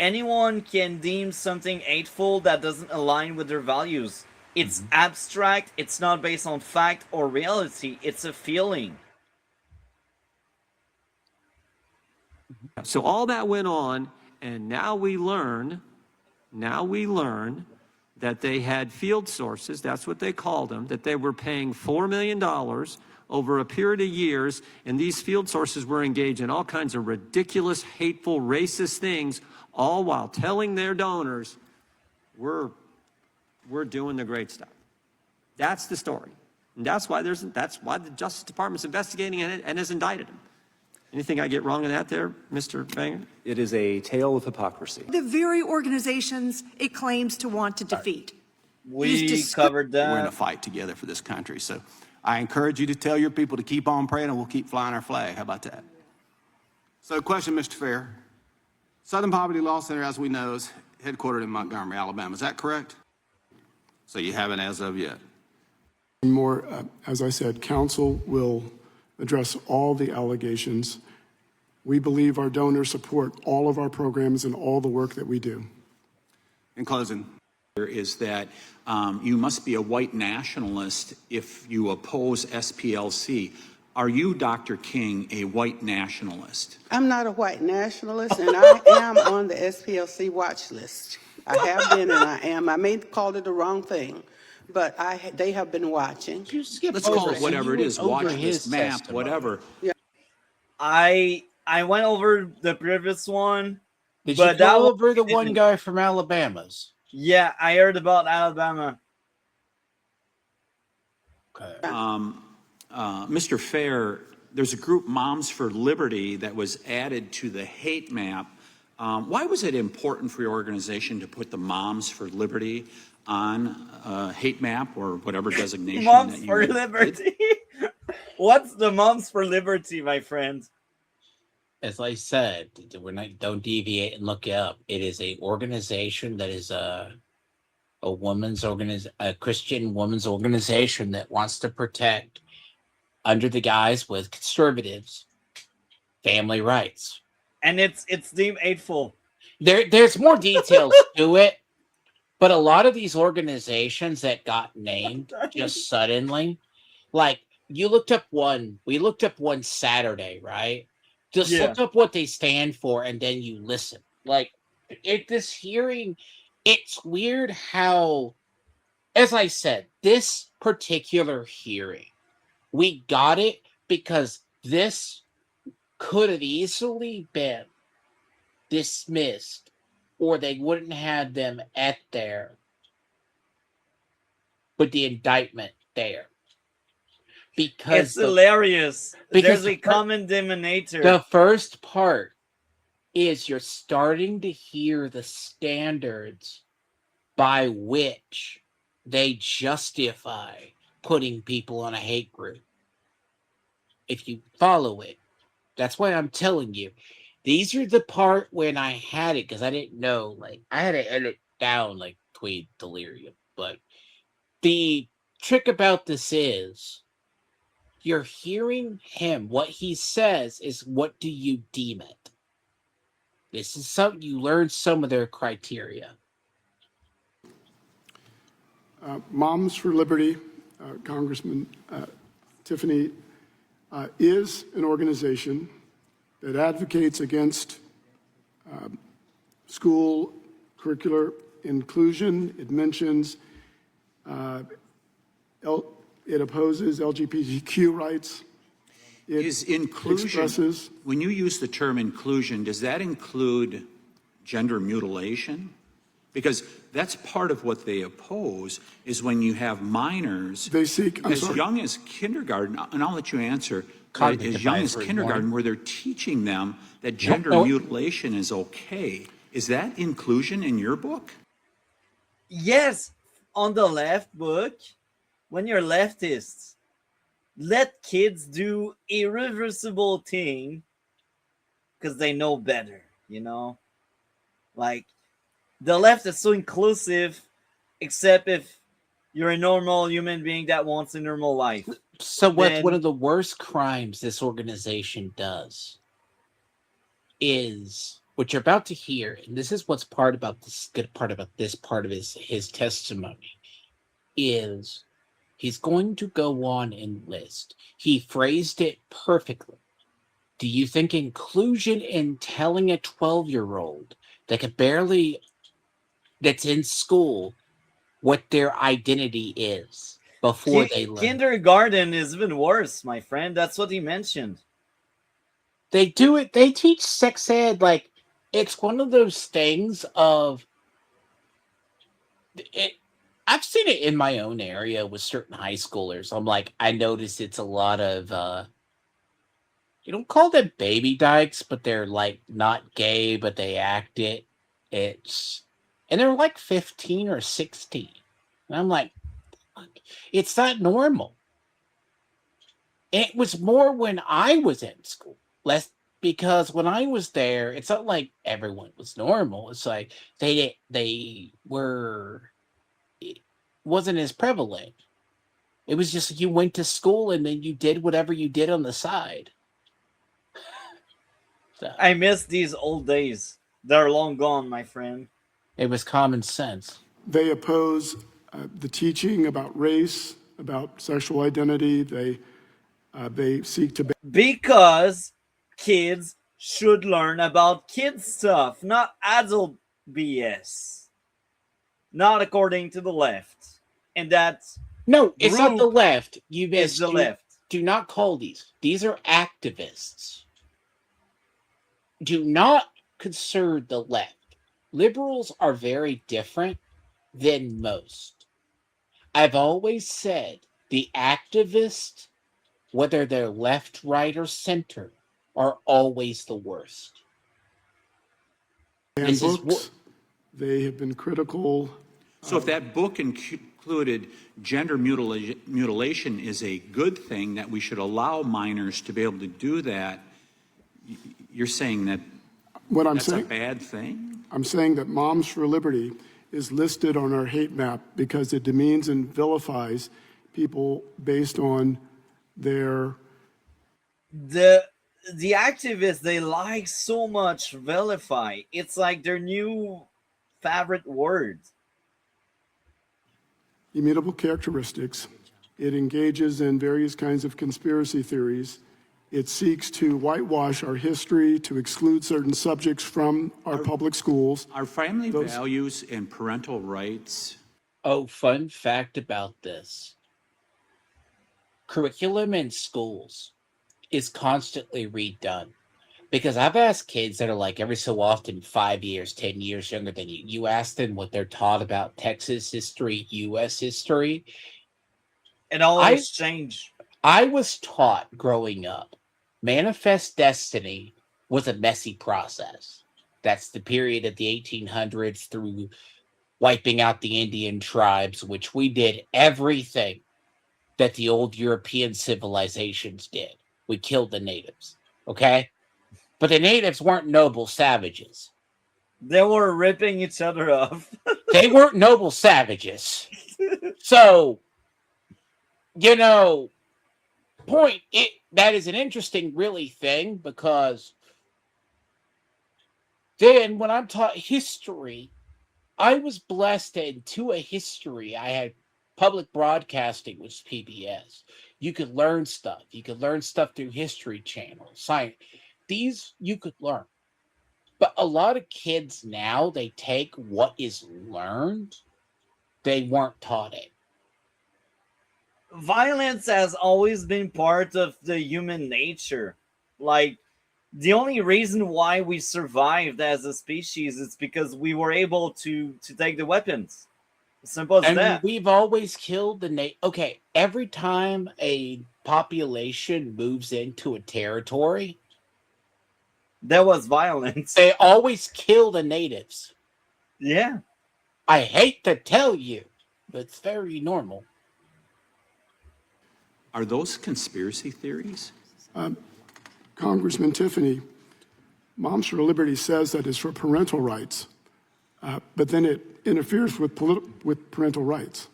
S1: anyone can deem something hateful that doesn't align with their values. It's abstract, it's not based on fact or reality, it's a feeling.
S2: So all that went on, and now we learn that they had field sources, that's what they called them, that they were paying $4 million over a period of years, and these field sources were engaged in all kinds of ridiculous, hateful, racist things, all while telling their donors, we're doing the great stuff. That's the story. And that's why the Justice Department's investigating and has indicted them. Anything I get wrong in that there, Mr. Bangart?
S14: It is a tale of hypocrisy.
S19: The very organizations it claims to want to defeat.
S1: We covered that.
S6: We're in a fight together for this country. So I encourage you to tell your people to keep on praying and we'll keep flying our flag. How about that? So question, Mr. Fair. Southern Poverty Law Center, as we know, is headquartered in Montgomery, Alabama. Is that correct? So you haven't as of yet.
S4: More, as I said, counsel will address all the allegations. We believe our donors support all of our programs and all the work that we do.
S6: In closing.
S20: Is that you must be a white nationalist if you oppose SPLC. Are you, Dr. King, a white nationalist?
S15: I'm not a white nationalist, and I am on the SPLC watch list. I have been, and I am. I may have called it the wrong thing, but they have been watching.
S20: Let's call it whatever it is, watch list, map, whatever.
S15: Yeah.
S1: I went over the previous one.
S16: Did
S1: but
S16: you go over the one guy from Alabama's?
S1: Yeah, I heard about Alabama.
S16: Okay.
S20: Mr. Fair, there's a group, Moms for Liberty, that was added to the hate map. Why was it important for your organization to put the Moms for Liberty on hate map or whatever designation?
S1: Moms for Liberty? What's the Moms for Liberty, my friend?
S16: As I said, don't deviate and look it up. It is a organization that is a Christian women's organization that wants to protect, under the guise with conservatives, family rights.
S1: And it's deemed hateful.
S16: There's more details to it, but a lot of these organizations that got named just suddenly, like we looked up one Saturday, right? Just look up what they stand for and then you listen. Like this hearing, it's weird how, as I said, this particular hearing, we got it because this could have easily been dismissed or they wouldn't have them at there, but the indictment there. Because
S1: it's hilarious. There's a common denominator.
S16: The first part is you're starting to hear the standards by which they justify putting people on a hate group. If you follow it, that's why I'm telling you. These are the part when I had it, because I didn't know, like, I had to edit down, like, Tweed Delirium. But the trick about this is, you're hearing him. What he says is, what do you deem it? This is something you learn some of their criteria.
S4: Moms for Liberty, Congressman Tiffany, is an organization that advocates against school curricular inclusion. It mentions it opposes LGBTQ rights. It
S20: Is inclusion,
S4: expresses,
S20: when you use the term inclusion, does that include gender mutilation? Because that's part of what they oppose, is when you have minors
S4: they seek,
S20: as young as kindergarten, and I'll let you answer, as young as kindergarten, where they're teaching them that gender mutilation is okay. Is that inclusion in your book?
S1: Yes, on the left book, when you're leftists, let kids do irreversible thing because they know better, you know? Like, the left is so inclusive, except if you're a normal human being that wants a normal life.
S16: So what's
S1: Then-
S16: one of the worst crimes this organization does is what you're about to hear, and this is what's part about this good part about this part of his testimony, is he's going to go on and list. He phrased it perfectly. Do you think inclusion in telling a 12-year-old that can barely, that's in school, what their identity is before they learn?
S1: Kindergarten is even worse, my friend. That's what he mentioned.
S16: They do it. They teach sex ed like it's one of those things of it. I've seen it in my own area with certain high schoolers. I'm like, I notice it's a lot of you don't call them baby dykes, but they're like not gay, but they act it. And they're like 15 or 16. And I'm like, it's not normal. It was more when I was in school, less because when I was there, it's not like everyone was normal. It's like they were, it wasn't as prevalent. It was just you went to school and then you did whatever you did on the side. So,
S1: I miss these old days. They're long gone, my friend.
S16: it was common sense.
S4: they oppose the teaching about race, about sexual identity. They seek to
S1: Because kids should learn about kid stuff, not adult BS. Not according to the left. And that's
S16: No, it's not the left. You
S1: is
S16: missed.
S1: the left.
S16: Do not call these. These are activists. Do not consider the left. Liberals are very different than most. I've always said the activists, whether they're left, right, or center, are always the worst.
S4: ban books. They have been critical.
S20: So if that book included gender mutilation is a good thing, that we should allow minors to be able to do that, you're saying that
S4: What I'm
S20: that's
S4: saying,
S20: a bad thing?
S4: I'm saying that Moms for Liberty is listed on our hate map because it demeans and vilifies people based on their
S1: The activists, they like so much vilify. It's like their new favorite word.
S4: immutable characteristics. It engages in various kinds of conspiracy theories. It seeks to whitewash our history, to exclude certain subjects from our public schools.
S20: Are family values and parental rights?
S16: Oh, fun fact about this. Curriculum in schools is constantly redone. Because I've asked kids that are like every so often 5 years, 10 years younger than you. You ask them what they're taught about Texas history, U.S. history.
S1: It always change.
S16: I was taught growing up, Manifest Destiny was a messy process. That's the period of the 1800s through wiping out the Indian tribes, which we did everything that the old European civilizations did. We killed the natives, okay? But the natives weren't noble savages.
S1: They were ripping each other off.
S16: They weren't noble savages. So, you know, that is an interesting really thing, because then when I'm taught history, I was blessed into a history. I had public broadcasting, which is PBS. You could learn stuff. You could learn stuff through History Channel, science. these you could learn. But a lot of kids now, they take what is learned, they weren't taught it.
S1: Violence has always been part of the human nature. Like, the only reason why we survived as a species is because we were able to take the weapons. Simple as
S16: And
S1: that.
S16: we've always killed okay, every time a population moves into a territory,
S1: there was violence.
S16: They always kill the natives.
S1: Yeah.
S16: I hate to tell you, but it's very normal.
S20: Are those conspiracy theories?
S4: Congressman Tiffany, Moms for Liberty says that it's for parental rights, but then it interferes with parental rights.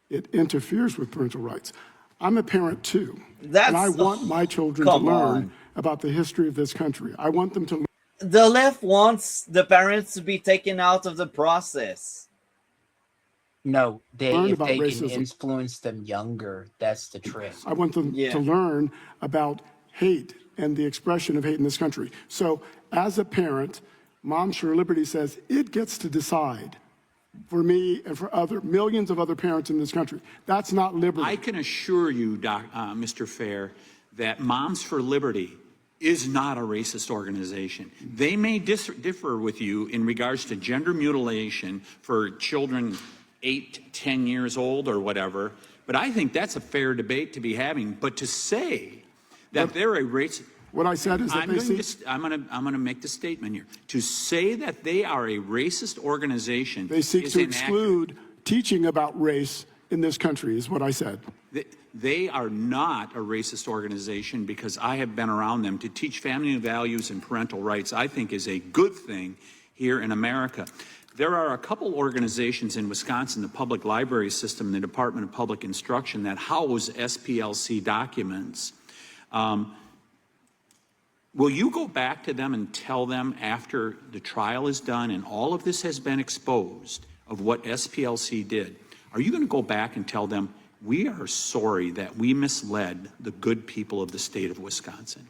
S4: It interferes with parental rights. I'm a parent too, and I want my children to learn about the history of this country. I want them to learn.
S1: The left wants the parents to be taken out of the process.
S16: No, if they
S4: racism.
S16: can influence them younger, that's the trick.
S4: I want them to learn about hate and the expression of hate in this country. So as a parent, Moms for Liberty says it gets to decide for me and for millions of other parents in this country. That's not liberty.
S20: I can assure you, Mr. Fair, that Moms for Liberty is not a racist organization. They may differ with you in regards to gender mutilation for children 8, 10 years old or whatever, but I think that's a fair debate to be having. But to say that they're a racist...
S4: What I said is that
S20: I'm going to make the statement here. To say that they are a racist organization,
S4: they seek to exclude teaching about race in this country, is what I said.
S20: They are not a racist organization, because I have been around them. To teach family values and parental rights, I think, is a good thing here in America. There are a couple organizations in Wisconsin, the Public Library System and the Department of Public Instruction, that house SPLC documents. Will you go back to them and tell them, after the trial is done and all of this has been exposed of what SPLC did, are you going to go back and tell them, we are sorry that we misled the good people of the state of Wisconsin?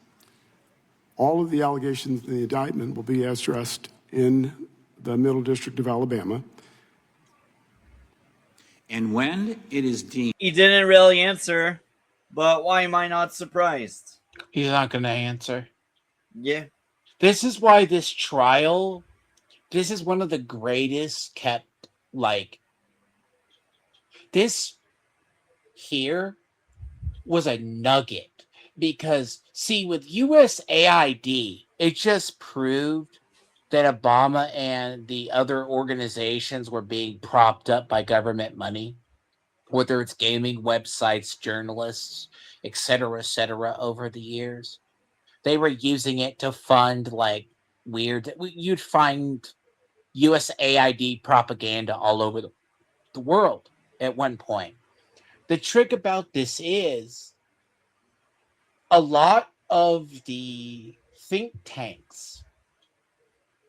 S4: All of the allegations in the indictment will be addressed in the Middle District of Alabama.
S20: And when it is deemed...
S1: He didn't really answer, but why am I not surprised?
S16: He's not going to answer.
S1: Yeah.
S16: This is why this trial, this is one of the greatest kept, this here was a nugget. Because, see, with USAID, it just proved that Obama and the other organizations were being propped up by government money, whether it's gaming websites, journalists, et cetera, over the years. They were using it to fund, you'd find USAID propaganda all over the world at one point. The trick about this is a lot of the think tanks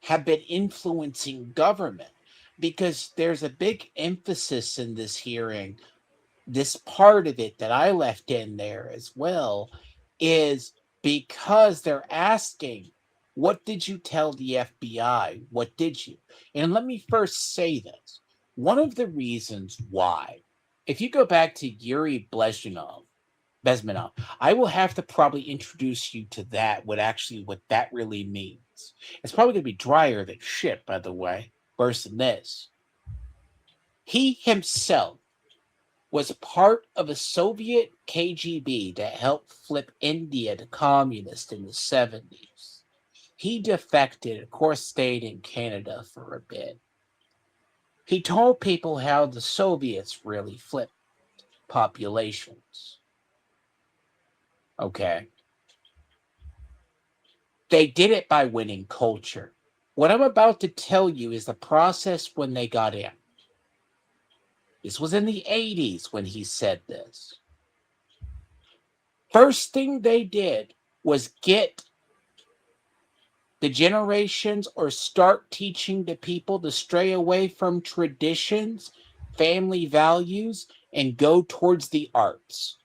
S16: have been influencing government, because there's a big emphasis in this hearing. This part of it that I left in there as well is because they're asking, what did you tell the FBI? What did you? And let me first say this. One of the reasons why, if you go back to Yuri Bezmenov, I will have to probably introduce you to that, what that really means. It's probably going to be drier than shit, by the way, worse than this. He himself was part of a Soviet KGB that helped flip India to communist in the 70s. He defected, of course, stayed in Canada for a bit. He told people how the Soviets really flipped populations. Okay. They did it by winning culture. What I'm about to tell you is the process when they got in. This was in the 80s when he said this. First thing they did was get the generations, or start teaching the people to stray away from traditions, family values, and go towards the arts.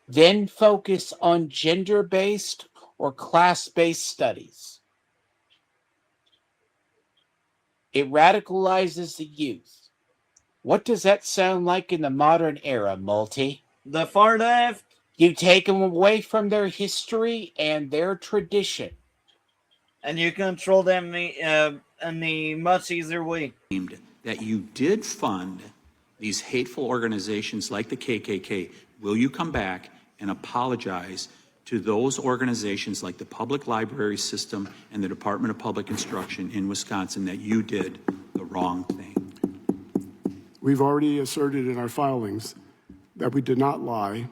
S16: Then focus on gender-based or class-based studies. It radicalizes the youth. What does that sound like in the modern era, Multi?
S1: The far left.
S16: You take them away from their history and their tradition.
S1: And you control them in a much easier way.
S20: That you did fund these hateful organizations like the KKK. Will you come back and apologize to those organizations like the public library system and the Department of Public Instruction in Wisconsin that you did the wrong thing?
S4: We've already asserted in our filings that we did not lie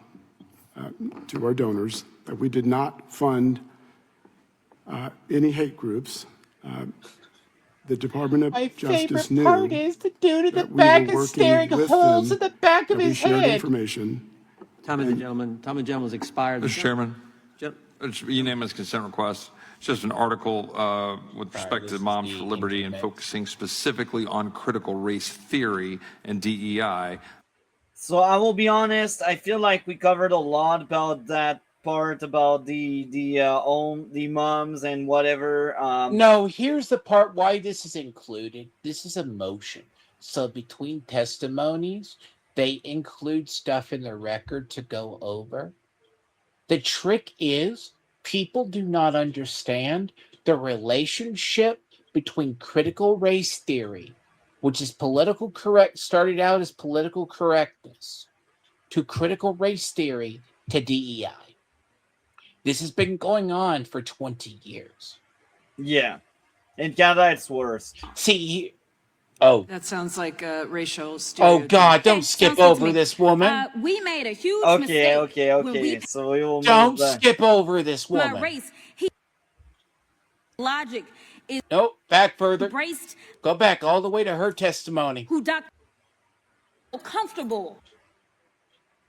S4: to our donors, that we did not fund any hate groups. The Department of Justice knew
S16: part is the dude in the
S4: that we
S16: back
S4: were
S16: is staring
S4: working with
S16: holes
S4: them,
S16: in the back of
S4: that we
S16: his
S4: shared
S16: head.
S4: information.
S2: Time of the gentleman's expired.
S18: Mr. Chairman, it's unanimous consent request. It's just an article with respect to Moms for Liberty and focusing specifically on critical race theory and DEI.
S1: So I will be honest, I feel like we covered a lot about that part about the moms and whatever.
S16: No, here's the part why this is included. This is a motion. So between testimonies, they include stuff in the record to go over. The trick is people do not understand the relationship between critical race theory, which is political correct, started out as political correctness, to critical race theory to DEI. This has been going on for 20 years.
S1: Yeah. In Canada, it's worse.
S16: See, oh.
S19: That sounds like a racial
S16: Oh,
S19: stereotype.
S16: God, don't skip over this woman.
S21: We made a huge
S1: Okay,
S21: mistake.
S1: okay. So we will
S16: Don't
S1: move that.
S16: skip over this
S21: My
S16: woman.
S21: race. Logic is
S16: Nope, back further.
S21: embraced
S16: Go back all the way to her testimony.
S21: who Dr. comfortable.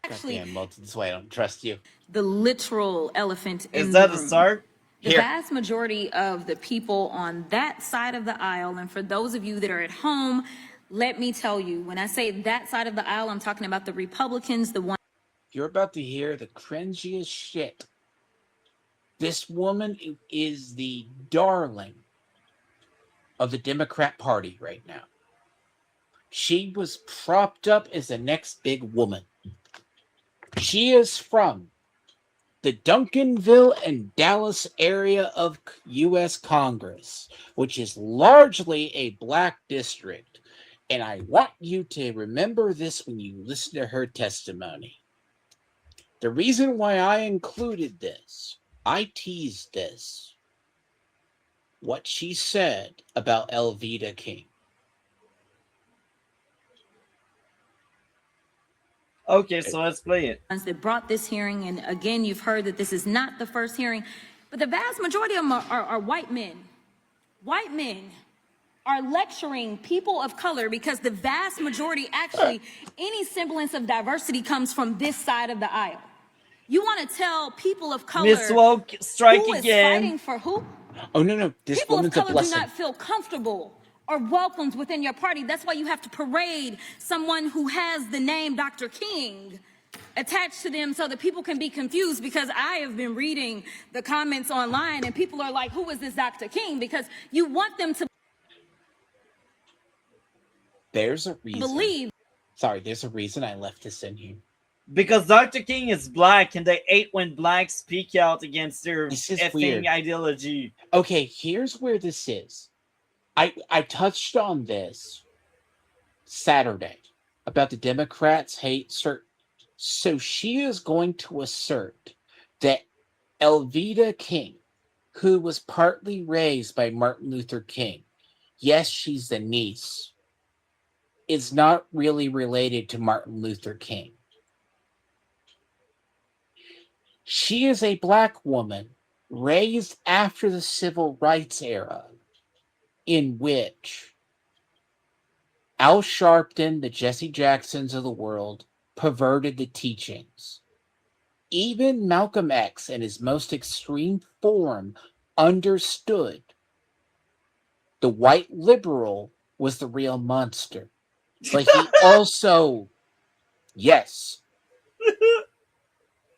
S21: Actually,
S16: Goddamn, Multi, this way I don't trust you.
S21: the literal elephant in
S1: Is that
S21: the
S1: a
S21: room.
S1: start?
S21: The
S16: Here.
S21: vast majority of the people on that side of the aisle, and for those of you that are at home, let me tell you, when I say that side of the aisle, I'm talking about the Republicans, the one.
S16: You're about to hear the cringiest shit. This woman is the darling of the Democrat Party right now. She was propped up as the next big woman. She is from the Duncanville and Dallas area of U.S. Congress, which is largely a black district. And I want you to remember this when you listen to her testimony. The reason why I included this, I teased this, what she said about Elvita King.
S1: Okay, so let's play it.
S21: That brought this hearing, and again, you've heard that this is not the first hearing, but the vast majority of them are white men. White men are lecturing people of color because the vast majority, actually, any semblance of diversity comes from this side of the aisle. You want to tell people of color
S1: Miss Woke, strike
S21: who is
S1: again.
S21: fighting for who?
S16: Oh, no. This
S21: People of
S16: woman's a
S21: color do
S16: blessing.
S21: not feel comfortable or welcomed within your party. That's why you have to parade someone who has the name Dr. King attached to them so that people can be confused, because I have been reading the comments online and people are like, who is this Dr. King? Because you want them to
S16: There's a reason.
S21: believe.
S16: Sorry, there's a reason I left this in here.
S1: Because Dr. King is black and they hate when blacks speak out against their
S16: This is
S1: effing
S16: weird.
S1: ideology.
S16: Okay, here's where this is. I touched on this Saturday about the Democrats hate certain. So she is going to assert that Elvita King, who was partly raised by Martin Luther King, yes, she's the niece, is not really related to Martin Luther King. She is a black woman raised after the civil rights era, in which Al Sharpton, the Jesse Jacksons of the world, perverted the teachings. Even Malcolm X, in his most extreme form, understood the white liberal was the real monster. But he also, yes,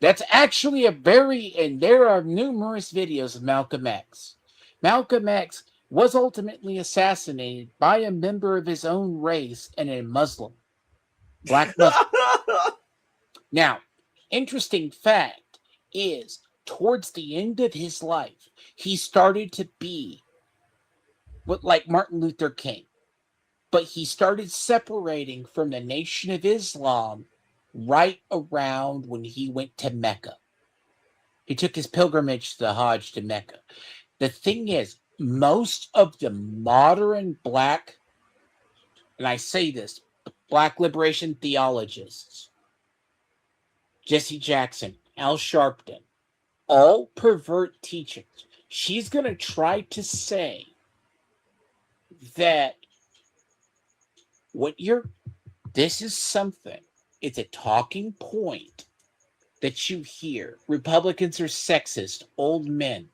S16: That's actually and there are numerous videos of Malcolm X. Malcolm X was ultimately assassinated by a member of his own race and a Muslim, black Muslim. Now, interesting fact is, towards the end of his life, he started to be like Martin Luther King, but he started separating from the Nation of Islam right around when he went to Mecca. He took his pilgrimage to the Hajj to Mecca. The thing is, most of the modern black, and I say this, black liberation theologists, Jesse Jackson, Al Sharpton, all pervert teachings. She's going to try to say that this is something, it's a talking point that you hear. Republicans are sexist, old men.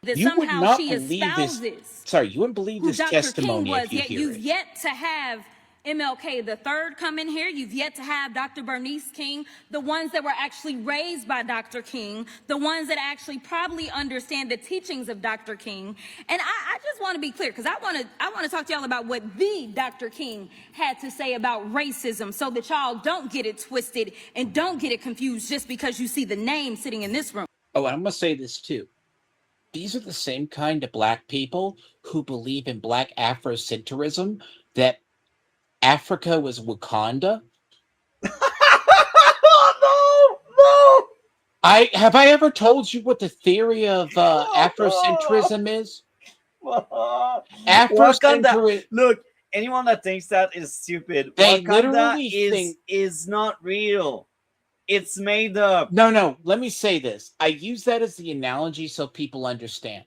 S21: That
S16: You would
S21: somehow
S16: not
S21: she
S16: believe
S21: espouses
S16: this. Sorry, you wouldn't believe
S21: who
S16: this
S21: Dr. King
S16: testimony
S21: was,
S16: if you
S21: yet
S16: hear
S21: you've
S16: it.
S21: yet to have MLK the third come in here. You've yet to have Dr. Bernice King, the ones that were actually raised by Dr. King, the ones that actually probably understand the teachings of Dr. King. And I just want to be clear, because I want to talk to y'all about what the Dr. King had to say about racism, so that y'all don't get it twisted and don't get it confused just because you see the name sitting in this room.
S16: Oh, and I'm going to say this too. These are the same kind of black people who believe in black Afrocentrism, that Africa was Wakanda.
S1: Oh, no!
S16: Have I ever told you what the theory of Afrocentrism is?
S1: Wakanda. Look, anyone that thinks that is stupid.
S16: They
S1: Wakanda
S16: literally
S1: is not real. It's made up.
S16: No, let me say this. I use that as the analogy so people understand.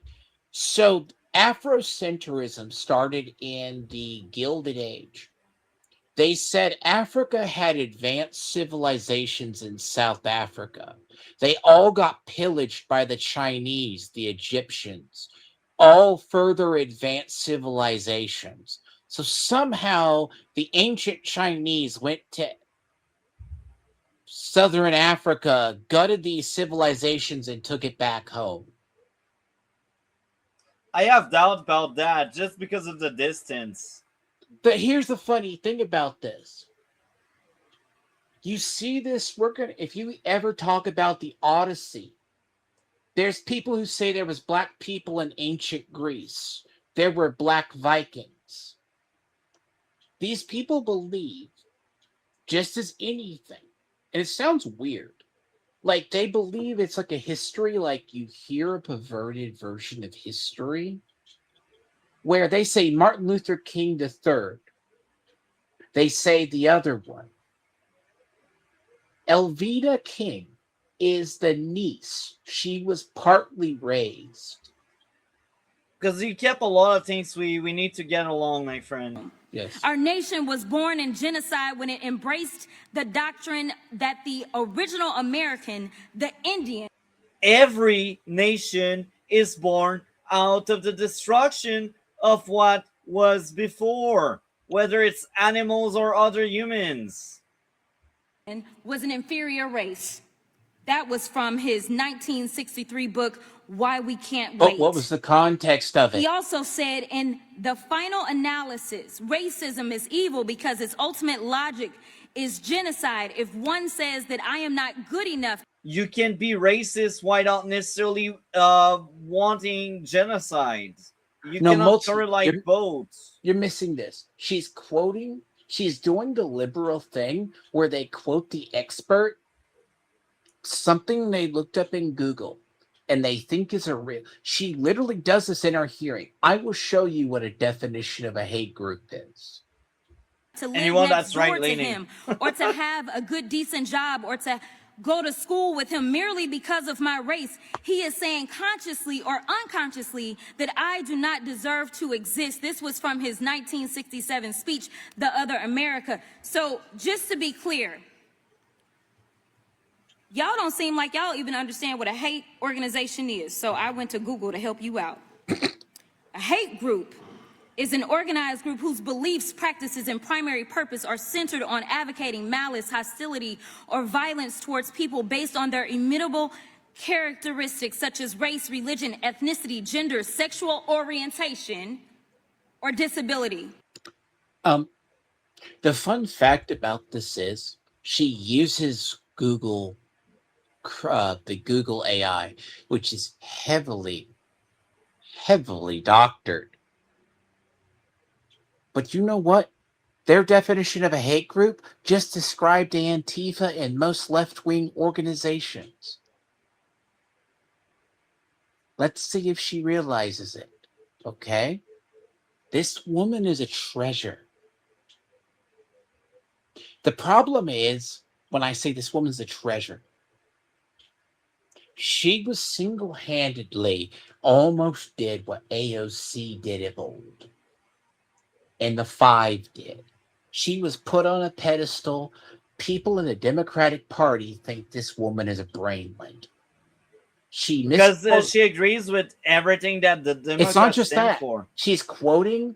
S16: So Afrocentrism started in the Gilded Age. They said Africa had advanced civilizations in South Africa. They all got pillaged by the Chinese, the Egyptians, all further advanced civilizations. So somehow the ancient Chinese went to Southern Africa, gutted these civilizations, and took it back home.
S1: I have doubt about that just because of the distance.
S16: But here's the funny thing about this. You see this, if you ever talk about the Odyssey, there's people who say there was black people in ancient Greece. There were black Vikings. These people believe, just as anything, and it sounds weird, like they believe it's like a history, like you hear a perverted version of history, where they say Martin Luther King III. They say the other one. Elvita King is the niece. She was partly raised.
S1: Because you kept a lot of things we need to get along, my friend.
S16: Yes.
S21: Our nation was born in genocide when it embraced the doctrine that the original American, the Indian.
S1: Every nation is born out of the destruction of what was before, whether it's animals or other humans.
S21: Was an inferior race. That was from his 1963 book, Why We Can't Wait.
S16: What was the context of it?
S21: He also said, in the final analysis, racism is evil because its ultimate logic is genocide. If one says that I am not good enough,
S1: you can be racist without necessarily wanting genocide. You cannot correlate both.
S16: You're missing this. She's doing the liberal thing where they quote the expert, something they looked up in Google, and they think is a real. She literally does this in our hearing. I will show you what a definition of a hate group is.
S21: To live next door to him, or to have a good, decent job, or to go to school with him merely because of my race. He is saying consciously or unconsciously that I do not deserve to exist. This was from his 1967 speech, The Other America. So just to be clear, y'all don't seem like y'all even understand what a hate organization is. So I went to Google to help you out. A hate group is an organized group whose beliefs, practices, and primary purpose are centered on advocating malice, hostility, or violence towards people based on their immutable characteristics such as race, religion, ethnicity, gender, sexual orientation, or disability.
S16: The fun fact about this is she uses Google, the Google AI, which is heavily doctored. But you know what? Their definition of a hate group just described Antifa and most left-wing organizations. Let's see if she realizes it, okay? This woman is a treasure. The problem is, when I say this woman's a treasure, she was single-handedly almost did what AOC did of old. And the Five did. She was put on a pedestal. People in the Democratic Party think this woman is a brainlet.
S1: Because she agrees with everything that the Democrats
S16: it's not just
S1: stand
S16: that.
S1: for.
S16: She's quoting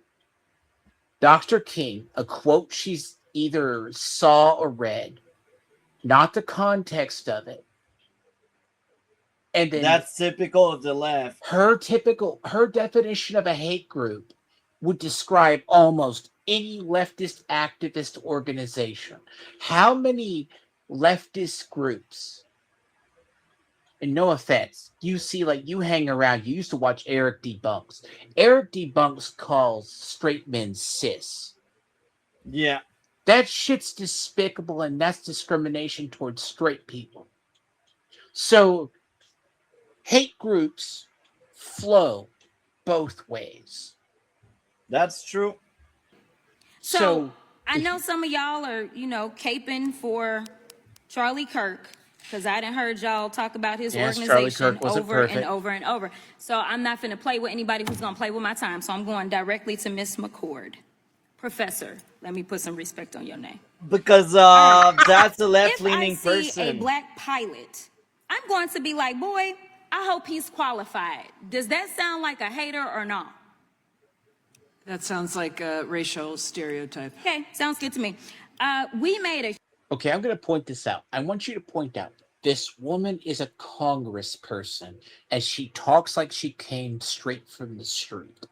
S16: Dr. King, a quote she's either saw or read, not the context of it. And then
S1: that's typical of the left.
S16: Her definition of a hate group would describe almost any leftist activist organization. How many leftist groups, and no offense, you see, like, you hang around, you used to watch Eric D. Bunks. Eric D. Bunks calls straight men cis.
S1: Yeah.
S16: That shit's despicable, and that's discrimination towards straight people. So hate groups flow both ways.
S1: That's true.
S21: So I know some of y'all are, caping for Charlie Kirk, because I done heard y'all talk about his organization over and over and over. So I'm not finna play with anybody who's gonna play with my time. So I'm going directly to Miss McCord. Professor, let me put some respect on your name.
S1: Because that's a left-leaning person.
S21: If I see a black pilot, I'm going to be like, boy, I hope he's qualified. Does that sound like a hater or not?
S19: That sounds like a racial stereotype.
S21: Okay, sounds good to me. We made a...
S16: Okay, I'm going to point this out. I want you to point out this woman is a congressperson, and she talks like she came straight from the street.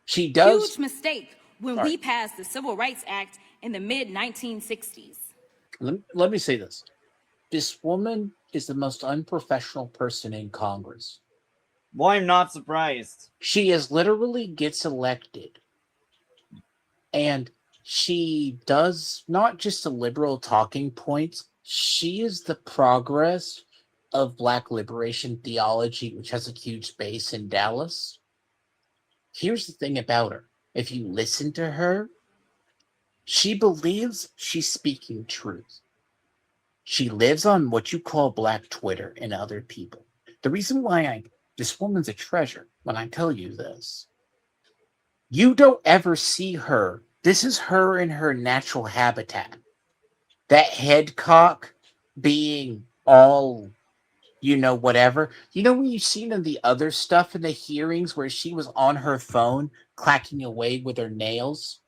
S16: She does...
S21: Huge mistake when we passed the Civil Rights Act in the mid-1960s.
S16: Let me say this. This woman is the most unprofessional person in Congress.
S1: Well, I'm not surprised.
S16: She literally gets elected, and she does not just the liberal talking points. She is the progress of Black liberation theology, which has a huge base in Dallas. Here's the thing about her. If you listen to her, she believes she's speaking truth. She lives on what you call Black Twitter and other people. The reason why this woman's a treasure, when I tell you this, you don't ever see her. This is her in her natural habitat. That head cock being all, whatever. When you've seen in the other stuff in the hearings where she was on her phone clacking away with her nails?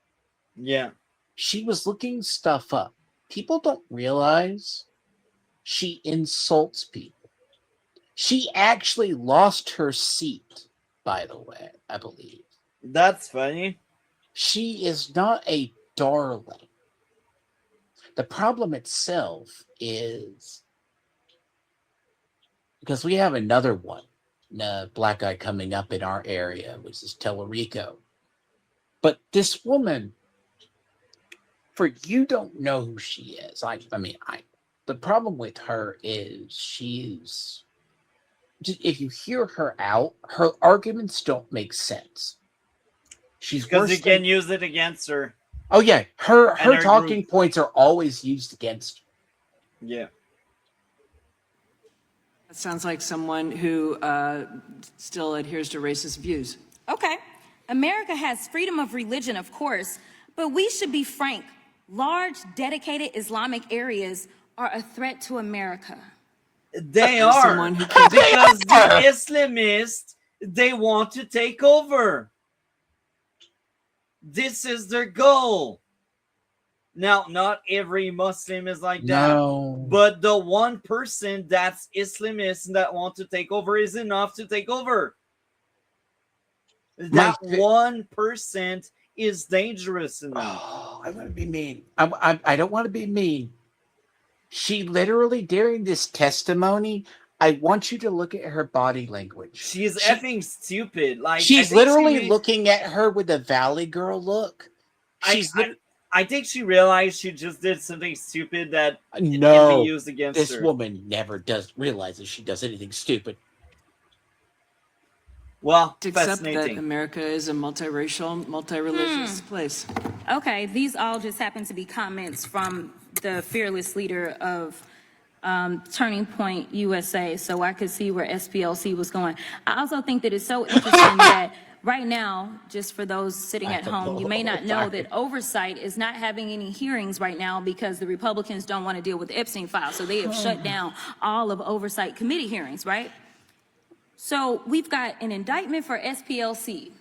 S1: Yeah.
S16: She was looking stuff up. People don't realize she insults people. She actually lost her seat, by the way, I believe.
S1: That's funny.
S16: She is not a darling. The problem itself is because we have another one, a black guy coming up in our area, which is Tellerico. But this woman, you don't know who she is. The problem with her is if you hear her out, her arguments don't make sense. She's
S1: because you can use it against her.
S16: Oh yeah, her talking points are always used against her.
S1: Yeah.
S19: That sounds like someone who still adheres to racist views.
S21: Okay. America has freedom of religion, of course, but we should be frank. Large, dedicated Islamic areas are a threat to America.
S1: They are. Because the Islamists They want to take over. This is their goal. Now, not every Muslim is like that, but the 1% that's Islamist that want to take over is enough to take over. That 1% is dangerous enough.
S16: Oh, I want to be mean. I don't want to be mean. She literally, during this testimony, I want you to look at her body language.
S1: She's effing stupid. Like,
S16: she's literally looking at her with a Valley Girl look.
S1: I think she realized she just did something stupid that can be used against her.
S16: This woman never realizes she does anything stupid.
S1: Well,
S19: except that America is a multiracial, multi-religious place.
S21: Okay, these all just happen to be comments from the fearless leader of Turning Point USA, so I could see where SPLC was going. I also think that it's so interesting that right now, just for those sitting at home, you may not know that oversight is not having any hearings right now because the Republicans don't want to deal with the Epstein file, so they have shut down all of oversight committee hearings, right? So we've got an indictment for SPLC.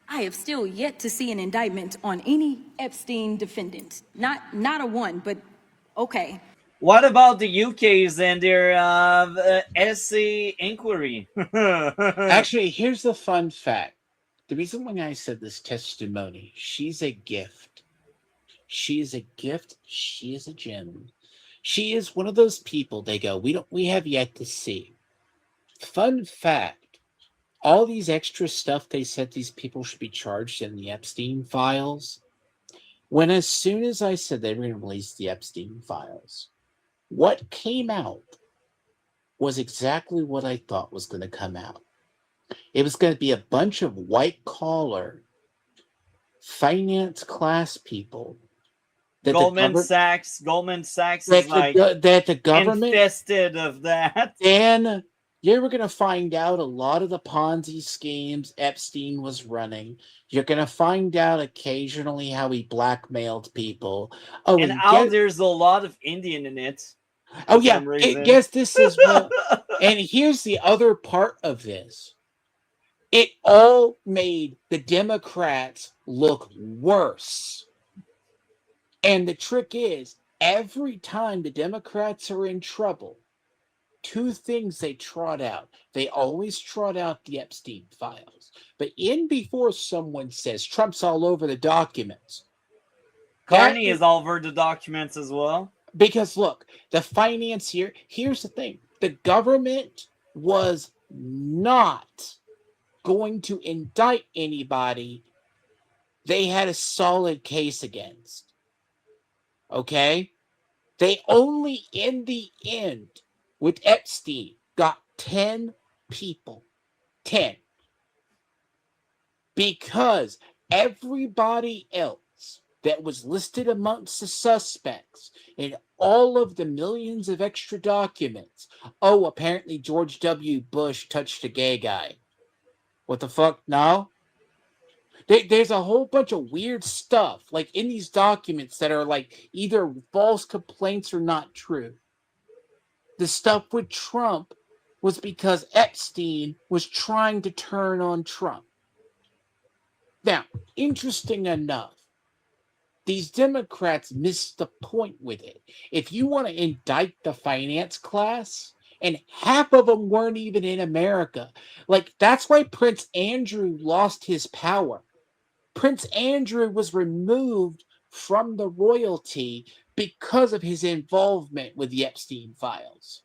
S21: I have still yet to see an indictment on any Epstein defendant. Not a one, but okay.
S1: What about the UK's and their SC inquiry?
S16: Actually, here's the fun fact. The reason why I said this testimony, she's a gift. She is a gift. She is a gem. She is one of those people they go, we have yet to see. Fun fact, all these extra stuff they said these people should be charged in the Epstein files, when as soon as I said they were going to release the Epstein files, what came out was exactly what I thought was going to come out. It was going to be a bunch of white-collar finance class people.
S1: Goldman Sachs is like
S16: that the government
S1: infested of that.
S16: And you were going to find out a lot of the Ponzi schemes Epstein was running. You're going to find out occasionally how he blackmailed people. Oh,
S1: and how there's a lot of Indian in it.
S16: Oh, yeah. Guess this is what. And here's the other part of this. It all made the Democrats look worse. And the trick is, every time the Democrats are in trouble, two things they trot out. They always trot out the Epstein files. But before someone says Trump's all over the documents.
S1: Carney is all over the documents as well.
S16: Because look, the financier, here's the thing. The government was not going to indict anybody they had a solid case against. Okay? They only, in the end, with Epstein, got 10 people. 10. Because everybody else that was listed amongst the suspects in all of the millions of extra documents. Oh, apparently George W. Bush touched a gay guy. What the fuck? No? There's a whole bunch of weird stuff like in these documents that are like either false complaints or not true. The stuff with Trump was because Epstein was trying to turn on Trump. Now, interesting enough, these Democrats missed the point with it. If you want to indict the finance class, and half of them weren't even in America, like that's why Prince Andrew lost his power. Prince Andrew was removed from the royalty because of his involvement with the Epstein files.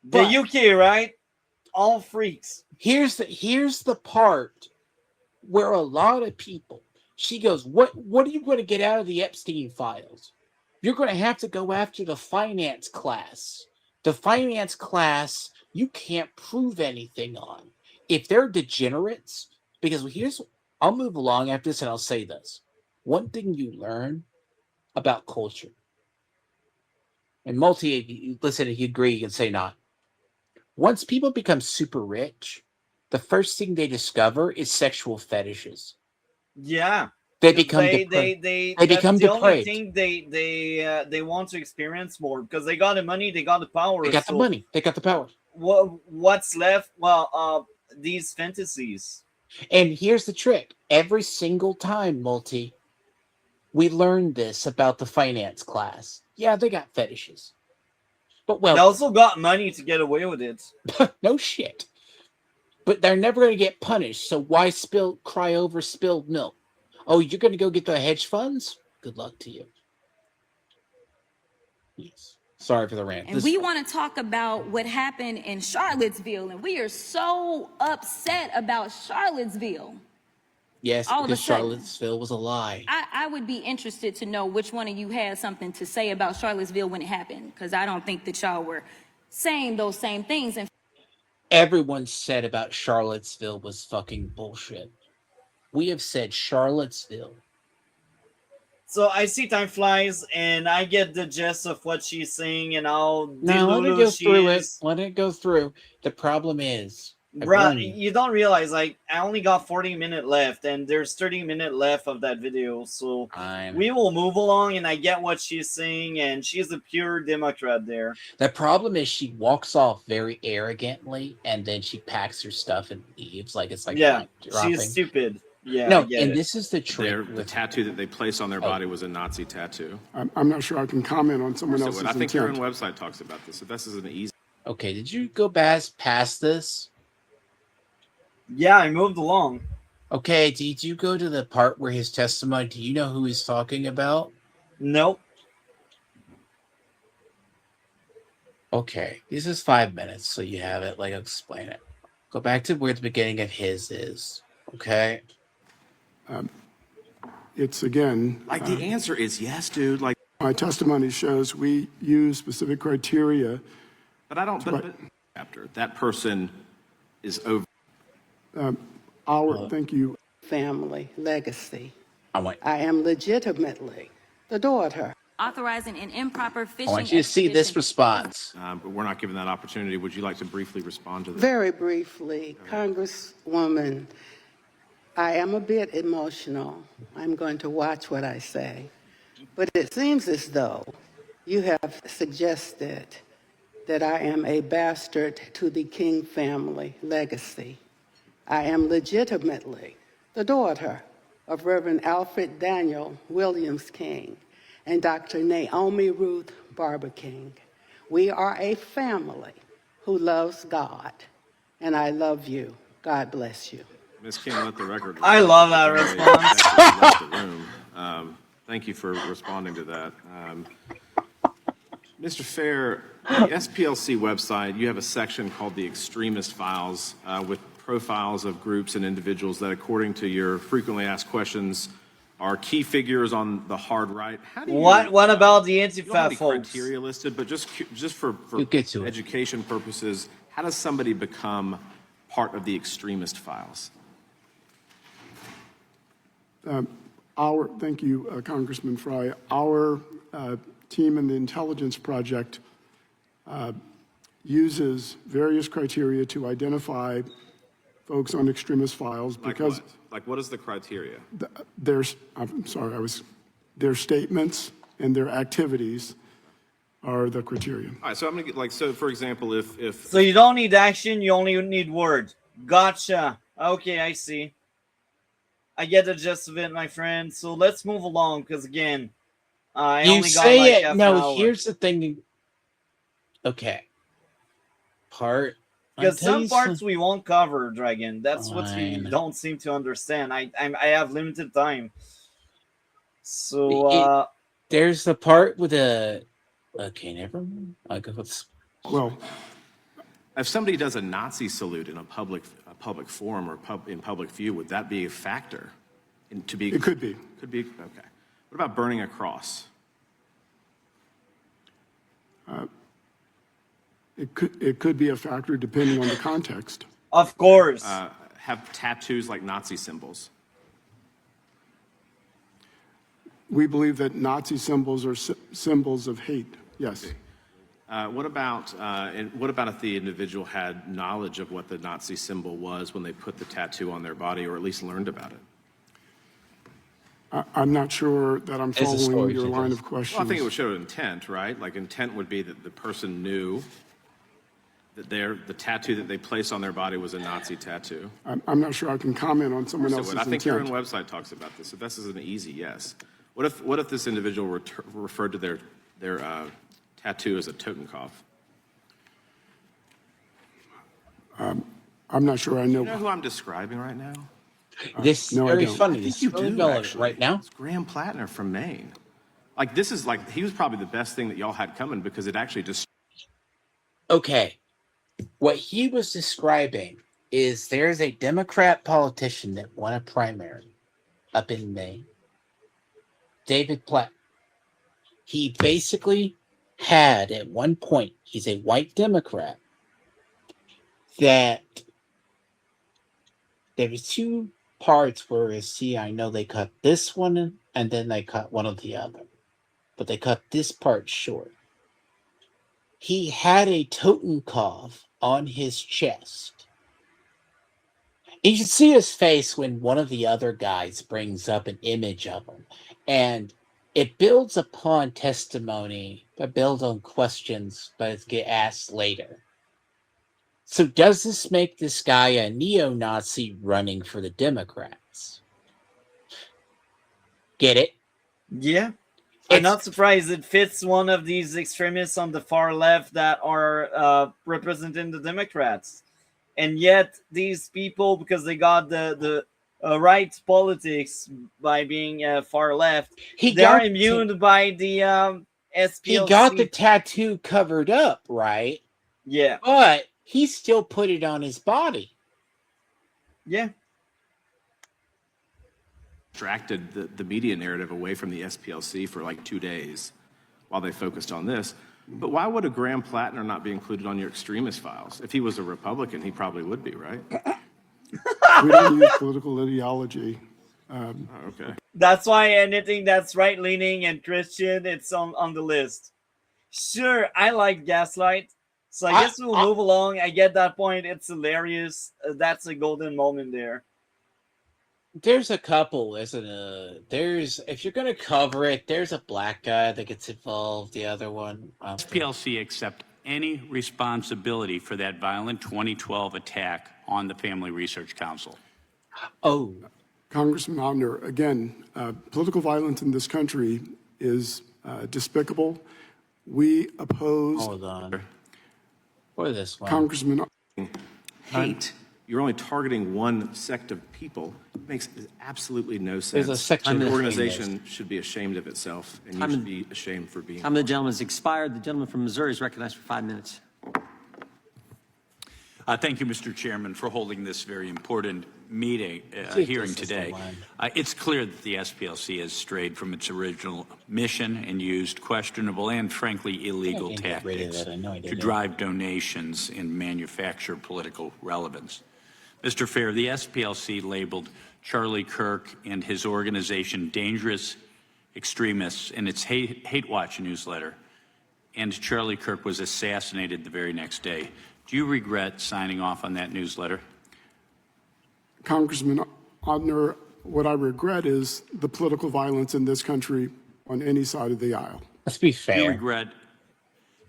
S1: The UK, right? All freaks.
S16: Here's the part where a lot of people, she goes, what are you going to get out of the Epstein files? You're going to have to go after the finance class. The finance class, you can't prove anything on. If they're degenerates, because I'll move along after this and I'll say this. One thing you learn about culture, and listen, if you agree, you can say not. Once people become super rich, the first thing they discover is sexual fetishes.
S1: Yeah.
S16: They become depraved. They become
S1: the
S16: depraved.
S1: only thing they want to experience more because they got the money, they got the power.
S16: They got the money, they got the power.
S1: what's left? Well, these fantasies.
S16: And here's the trick. Every single time, we learned this about the finance class. Yeah, they got fetishes. But
S1: They also got money to get away with it.
S16: no shit. But they're never going to get punished. So why cry over spilled milk? Oh, you're going to go get the hedge funds? Good luck to you. Yes. Sorry for the rant.
S21: And we want to talk about what happened in Charlottesville, and we are so upset about Charlottesville.
S16: Yes,
S21: all of a
S16: because
S21: sudden.
S16: Charlottesville was a lie.
S21: I would be interested to know which one of you had something to say about Charlottesville when it happened, because I don't think that y'all were saying those same things. And
S16: Everyone said about Charlottesville was fucking bullshit. We have said Charlottesville.
S1: So I see time flies, and I get the gist of what she's saying, and how
S16: No, let it
S1: delulu
S16: go
S1: she
S16: through
S1: is.
S16: it. Let it go through. The problem is,
S1: Bruh, you don't realize, like, I only got 40 minutes left, and there's 30 minutes left of that video, so we will move along, and I get what she's saying, and she's a pure Democrat there.
S16: the problem is she walks off very arrogantly, and then she packs her stuff and leaves. Like it's like
S1: Yeah,
S16: dropping.
S1: she's stupid. Yeah,
S16: No,
S1: I get
S16: and
S1: it.
S16: this is the trick.
S6: The tattoo that they placed on their body was a Nazi tattoo.
S4: I'm not sure I can comment on someone
S6: So
S4: else's
S6: I think your own
S4: intent.
S6: website talks about this. So this is an easy.
S16: Okay, did you go past this?
S1: Yeah, I moved along.
S16: Okay, did you go to the part where his testimony? Do you know who he's talking about?
S1: Nope.
S16: Okay, this is 5 minutes, so you have it. Like, I'll explain it. Go back to where the beginning of his is. Okay.
S4: It's again.
S6: Like the answer is yes, dude. Like
S4: my testimony shows we use specific criteria.
S6: But I don't. But after that person is over.
S4: Thank you.
S15: Family legacy.
S16: I
S15: am legitimately the daughter.
S21: authorizing an improper fishing
S16: I want you to see this
S21: expedition.
S16: response.
S6: But we're not given that opportunity. Would you like to briefly respond to that?
S15: Very briefly, Congresswoman, I am a bit emotional. I'm going to watch what I say. But it seems as though you have suggested that I am a bastard to the King family legacy. I am legitimately the daughter of Reverend Alfred Daniel Williams King and Dr. Naomi Ruth Barber King. We are a family who loves God, and I love you. God bless you.
S6: Ms. King, let the record.
S1: I love that
S6: response. Thank you for responding to that. Mr. Fair, the SPLC website, you have a section called the Extremist Files with profiles of groups and individuals that, according to your frequently asked questions, are key figures on the hard right. How do you,
S1: what about the
S6: you don't have
S1: Antifa
S6: any
S1: folks?
S6: criteria listed, but just for education purposes, how does somebody become part of the Extremist Files?
S4: Thank you, Congressman Fry. Our team in the Intelligence Project uses various criteria to identify folks on extremist files because
S6: what is the criteria?
S4: Their statements and their activities are the criteria.
S6: All right, so I'm gonna get so for example, if
S1: So you don't need action, you only need words. Gotcha. Okay, I see. I get the gist of it, my friend. So let's move along, because again, I
S16: You
S1: only got
S16: say
S1: like
S16: it.
S1: half
S16: No,
S1: an hour.
S16: here's the thing. Okay.
S1: Because some parts we won't cover, Dragon. That's what you
S16: Fine.
S1: don't seem to understand. I have limited time. So
S16: there's the part with a. Okay, never mind.
S4: Well,
S6: if somebody does a Nazi salute in a public forum or in public view, would that be a factor?
S4: It could be.
S6: Could be. Okay. What about burning a cross?
S4: It could be a factor depending on the context.
S1: Of course.
S6: Have tattoos like Nazi symbols?
S4: We believe that Nazi symbols are symbols of hate. Yes.
S6: What about if the individual had knowledge of what the Nazi symbol was when they put the tattoo on their body, or at least learned about it?
S4: I'm not sure that I'm following your line of questions.
S6: Well, I think it would show intent, right? Like intent would be that the person knew
S5: that the tattoo that they placed on their body was a Nazi tattoo?
S4: I'm not sure I can comment on someone
S5: So
S4: else's
S5: I think your own
S4: intent.
S5: website talks about this. So this is an easy yes. What if this individual referred to their tattoo as a Totenkopf?
S4: I'm not sure I
S5: Do
S4: know.
S5: you know who I'm describing right now?
S16: This
S4: no, I
S16: very
S4: don't.
S16: funny.
S5: I think
S16: This
S5: you
S16: really
S5: do,
S16: relevant
S5: actually.
S16: right now.
S5: It's Graham Plattner from Maine. Like, this is like, he was probably the best thing that y'all had coming because it actually just.
S16: Okay. What he was describing is there's a Democrat politician that won a primary up in Maine, David Platt. He basically had at one point, he's a white Democrat, that there was two parts where, see, I know they cut this one and then they cut one of the other, but they cut this part short. He had a Totenkopf on his chest. You can see his face when one of the other guys brings up an image of him. And it builds upon testimony, but builds on questions, but it's get asked later. So does this make this guy a neo-Nazi running for the Democrats? Get it?
S1: Yeah. I'm not surprised. It fits one of these extremists on the far left that are representing the Democrats. And yet these people, because they got the right politics by being far left, they are immune by the SPLC.
S16: He got the tattoo covered up, right?
S1: Yeah.
S16: But he still put it on his body.
S1: Yeah.
S5: Distracted the media narrative away from the SPLC for like 2 days while they focused on this. But why would a Graham Plattner not be included on your extremist files? If he was a Republican, he probably would be, right?
S4: We don't use political ideology.
S5: Okay.
S1: That's why anything that's right-leaning and Christian, it's on the list. Sure, I like Gaslight. So I guess we'll move along. I get that point. It's hilarious. That's a golden moment there.
S16: There's a couple, isn't it? There's, if you're going to cover it, there's a black guy that gets involved. The other one.
S22: SPLC accept any responsibility for that violent 2012 attack on the Family Research Council?
S16: Oh.
S4: Congressman Omner, again, political violence in this country is despicable. We oppose.
S16: Hold on. Or this one.
S4: Congressman.
S5: Hate. You're only targeting one sect of people. It makes absolutely no sense.
S2: There's a section
S5: The
S2: of
S5: organization should be ashamed of itself, and you should be ashamed for being.
S2: Time of the gentleman's expired. The gentleman from Missouri is recognized for 5 minutes.
S22: Thank you, Mr. Chairman, for holding this very important meeting, hearing today. It's clear that the SPLC has strayed from its original mission and used questionable and frankly illegal tactics to drive donations and manufacture political relevance. Mr. Fair, the SPLC labeled Charlie Kirk and his organization dangerous extremists in its Hate Watch newsletter, and Charlie Kirk was assassinated the very next day. Do you regret signing off on that newsletter?
S4: Congressman Odner, what I regret is the political violence in this country on any side of the aisle.
S16: Let's be fair.
S22: Do you regret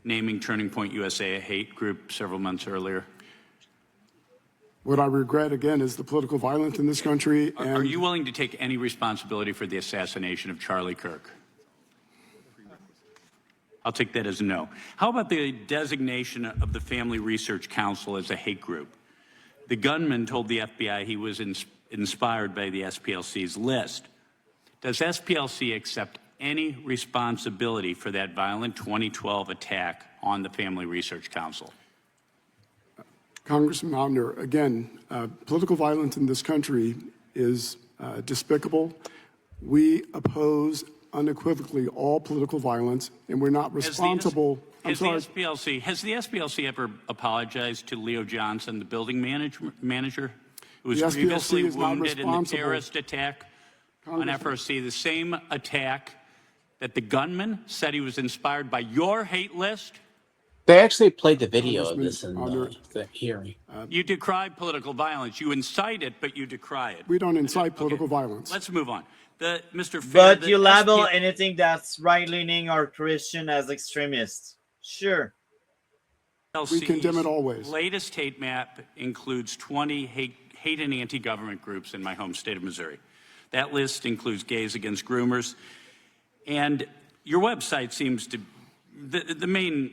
S22: naming Turning Point USA a hate group several months earlier?
S4: What I regret, again, is the political violence in this country.
S22: Are you willing to take any responsibility for the assassination of Charlie Kirk? I'll take that as a no. How about the designation of the Family Research Council as a hate group? The gunman told the FBI he was inspired by the SPLC's list. Does SPLC accept any responsibility for that violent 2012 attack on the Family Research Council?
S4: Congressman Omner, again, political violence in this country is despicable. We oppose unequivocally all political violence, and we're not responsible.
S22: Has the SPLC ever apologized to Leo Johnson, the building manager, who was previously wounded in the terrorist attack on FRC, the same attack that the gunman said he was inspired by your hate list?
S16: They actually played the video of this in the hearing.
S22: You decry political violence. You incite it, but you decry it.
S4: We don't incite political violence.
S22: Let's move on. Mr. Fair,
S1: But you label anything that's right-leaning or Christian as extremist. Sure.
S4: We condemn it always.
S22: Latest hate map includes 20 hate and anti-government groups in my home state of Missouri. That list includes Gays Against Groomers, and your website seems to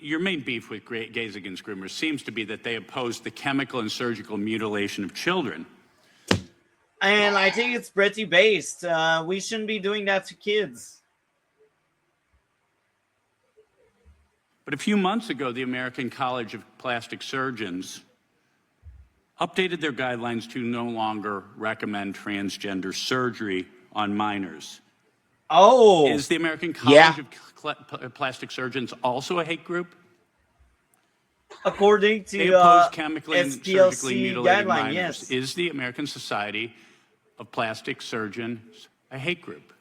S22: your main beef with Gays Against Groomers seems to be that they oppose the chemical and surgical mutilation of children.
S1: And I think it's pretty based. We shouldn't be doing that to kids.
S22: But a few months ago, the American College of Plastic Surgeons updated their guidelines to no longer recommend transgender surgery on minors.
S1: Oh.
S22: Is the American College of Plastic Surgeons also a hate group?
S1: According to
S22: they oppose chemically and surgically
S1: SPLC
S22: mutilated
S1: guideline,
S22: minors.
S1: yes.
S22: Is the American Society of Plastic Surgeons a hate group?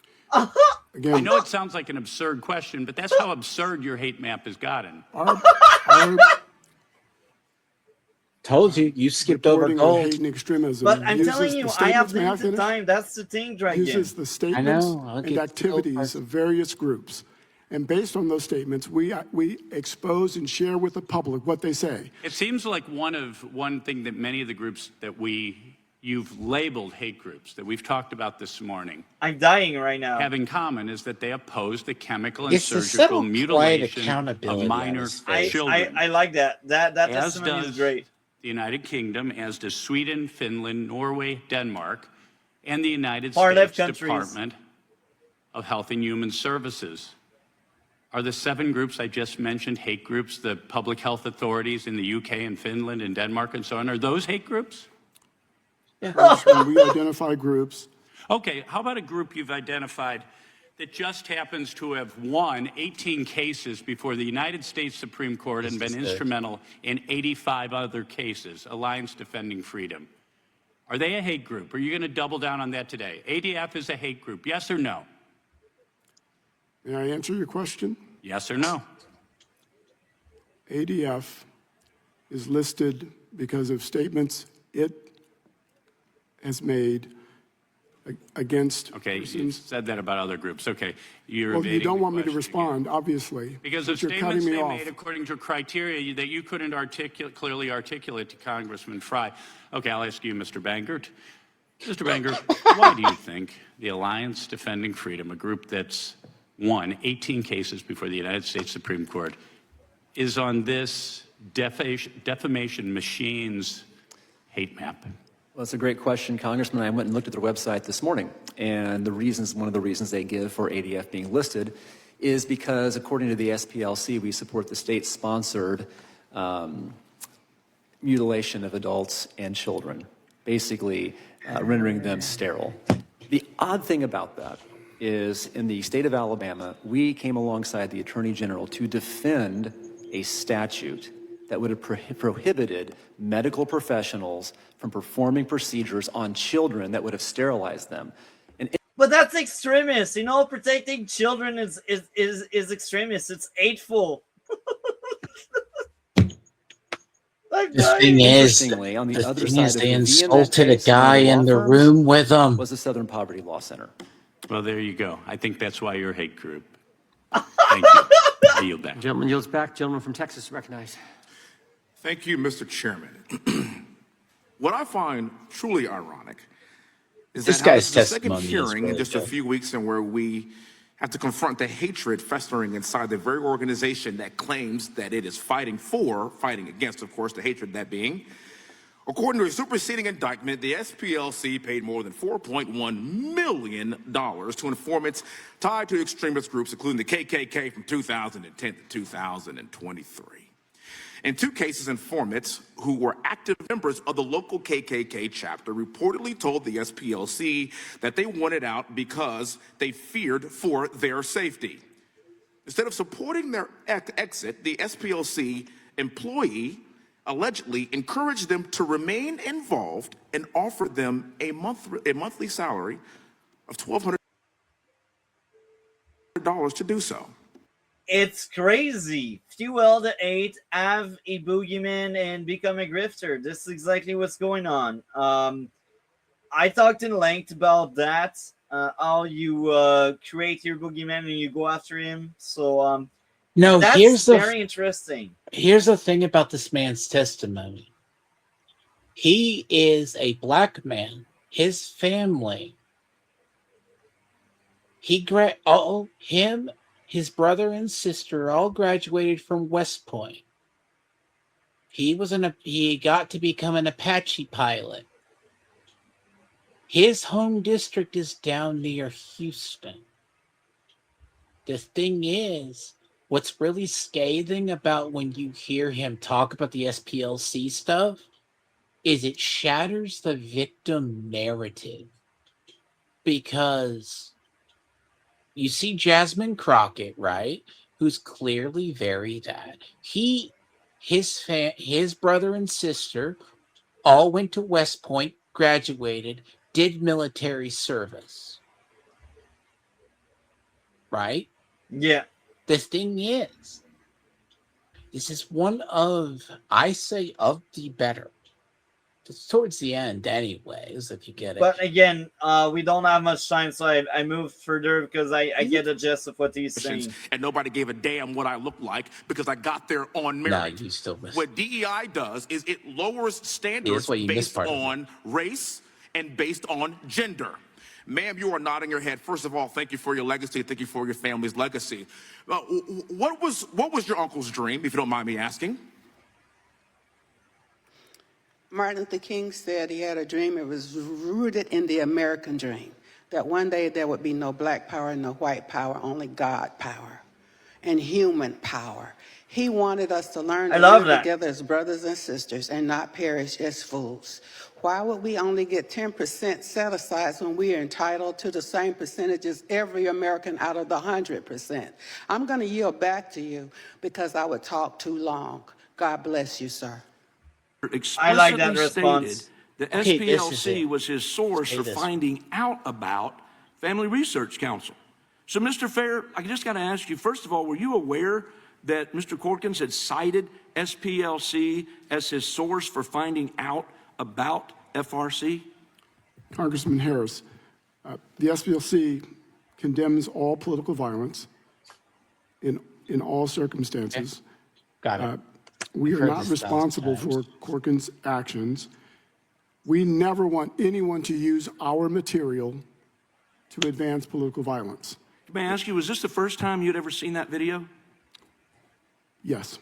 S4: Again,
S22: I know it sounds like an absurd question, but that's how absurd your hate map has gotten.
S16: Told you, you skipped over
S4: reporting
S16: gold.
S4: on hate and extremism.
S1: But I'm
S4: uses
S1: telling you,
S4: the
S1: I have
S4: statements- may I
S1: limited
S4: finish?
S1: time. That's the thing, Dragon.
S4: Uses the statements and activities of various groups. And based on those statements, we expose and share with the public what they say.
S22: It seems like one thing that many of the groups that you've labeled hate groups that we've talked about this morning.
S1: I'm dying right now.
S22: Have in common is that they oppose the chemical and
S16: It's the
S22: surgical
S16: subtle, quiet
S22: mutilation
S16: accountability
S22: of
S16: on
S22: minor
S16: his face.
S22: children.
S1: I like that. That
S22: As
S1: testimony is
S22: does
S1: great.
S22: the United Kingdom, as does Sweden, Finland, Norway, Denmark, and the United
S1: Far left
S22: States
S1: countries.
S22: Department of Health and Human Services. Are the 7 groups I just mentioned hate groups, the public health authorities in the UK and Finland and Denmark and so on? Are those hate groups?
S4: When we identify groups,
S22: Okay, how about a group you've identified that just happens to have won 18 cases before the United States Supreme Court and been instrumental in 85 other cases, Alliance Defending Freedom? Are they a hate group? Are you going to double down on that today? ADF is a hate group, yes or no?
S4: may I answer your question?
S22: Yes or no?
S4: ADF is listed because of statements it has made against
S22: Okay, you
S4: persons.
S22: said that about other groups. Okay, you're
S4: Well, you
S22: evading
S4: don't
S22: the
S4: want me to
S22: question.
S4: respond, obviously.
S22: Because
S4: but
S22: of
S4: you're cutting
S22: statements
S4: me
S22: they
S4: off.
S22: made according to criteria that you couldn't clearly articulate to Congressman Fry. Okay, I'll ask you, Mr. Bangart. Mr. Bangart, why do you think the Alliance Defending Freedom, a group that's won 18 cases before the United States Supreme Court, is on this defamation machine's hate map?
S14: Well, that's a great question, Congressman. I went and looked at their website this morning, and one of the reasons they give for ADF being listed is because, according to the SPLC, we support the state-sponsored mutilation of adults and children, basically rendering them sterile. The odd thing about that is, in the state of Alabama, we came alongside the Attorney General to defend a statute that would have prohibited medical professionals from performing procedures on children that would have sterilized them.
S1: But that's extremist. You know, protecting children is extremist. It's hateful.
S16: The thing is,
S14: on the other
S16: thing
S14: side
S16: is
S14: of
S16: they
S14: the
S16: insulted a
S14: VMA
S16: guy
S14: case,
S16: in the
S14: law
S16: room with them.
S14: was the Southern Poverty Law Center.
S22: Well, there you go. I think that's why you're a hate group. Thank you. I yield back.
S2: Gentleman yields back. Gentleman from Texas recognized.
S7: Thank you, Mr. Chairman. What I find truly ironic is
S16: This
S7: that how
S16: guy's
S7: this is the second
S16: testimony is
S7: hearing in
S16: really
S7: just a
S16: good.
S7: few weeks and where we have to confront the hatred festering inside the very organization that claims that it is fighting against, of course, the hatred that being. According to a superseding indictment, the SPLC paid more than $4.1 million to informants tied to extremist groups, including the KKK from 2010 to 2023. In 2 cases, informants who were active members of the local KKK chapter reportedly told the SPLC that they wanted out because they feared for their safety. Instead of supporting their exit, the SPLC employee allegedly encouraged them to remain involved and offered them a monthly salary of $1,200 to do so.
S1: It's crazy. Fuel the hate, have a boogeyman, and become a grifter. This is exactly what's going on. I talked in length about that, how you create your boogeyman and you go after him. So
S16: No,
S1: That's very interesting.
S16: Here's the thing about this man's testimony. He is a black man. His family, his brother and sister all graduated from West Point. He got to become an Apache pilot. His home district is down near Houston. The thing is, what's really scathing about when you hear him talk about the SPLC stuff is it shatters the victim narrative. Because you see Jasmine Crockett, right? Who's clearly very that. His brother and sister all went to West Point, graduated, did military service. Right?
S1: Yeah.
S16: The thing is, this is one of, I say, of the better. It's towards the end anyways, if you get it.
S1: But again, we don't have much time, so I moved further because I get the gist of what he's saying.
S7: And nobody gave a damn what I look like because I got there on merit.
S16: No, you still miss.
S7: What DEI does is it lowers standards based on race and based on gender. Ma'am, you are nodding your head. First of all, thank you for your legacy. Thank you for your family's legacy. What was your uncle's dream, if you don't mind me asking?
S15: Martin Luther King said he had a dream. It was rooted in the American dream, that one day there would be no black power, no white power, only God power and human power. He wanted us to learn to live together as brothers and sisters and not perish as fools. Why would we only get 10% set aside when we are entitled to the same percentage as every American out of the 100%? I'm going to yield back to you because I would talk too long. God bless you, sir.
S1: I like that response.
S22: The SPLC was his source for finding out about Family Research Council. So, Mr. Fair, I just got to ask you, first of all, were you aware that Mr. Corkins had cited SPLC as his source for finding out about FRC?
S4: Congressman Harris, the SPLC condemns all political violence in all circumstances.
S16: Got it.
S4: We are not responsible for Corkins' actions. We never want anyone to use our material to advance political violence.
S22: May I ask you, was this the first time you'd ever seen that video?
S4: Yes.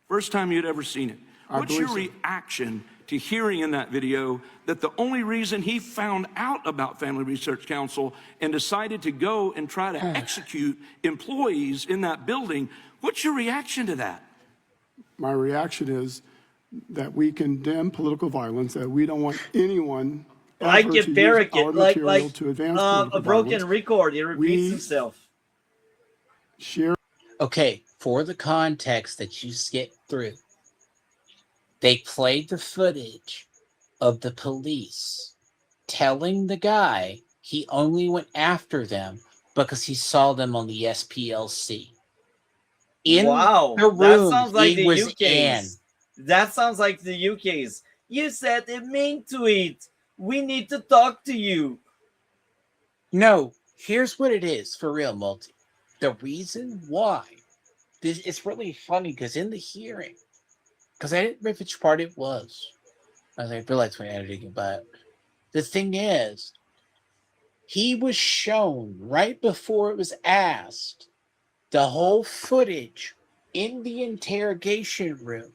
S22: First time you'd ever seen it. What's your reaction to hearing in that video that the only reason he found out about Family Research Council and decided to go and try to execute employees in that building, what's your reaction to that?
S4: My reaction is that we condemn political violence, that we don't want anyone
S1: I get Barricade, like
S4: to advance
S1: a broken
S4: violence.
S1: record. He repeats himself.
S16: Okay, for the context that you skipped through, they played the footage of the police telling the guy he only went after them because he saw them on the SPLC.
S1: Wow,
S16: the room
S1: that sounds like
S16: he
S1: the
S16: was
S1: UK's. That sounds like the UK's. You said a mean tweet. We need to talk to you.
S16: No, here's what it is for real, Multi. The reason why this it's really funny because in the hearing, because I didn't remember which part it was. I realized when editing, but the thing is, he was shown right before it was asked the whole footage in the interrogation room.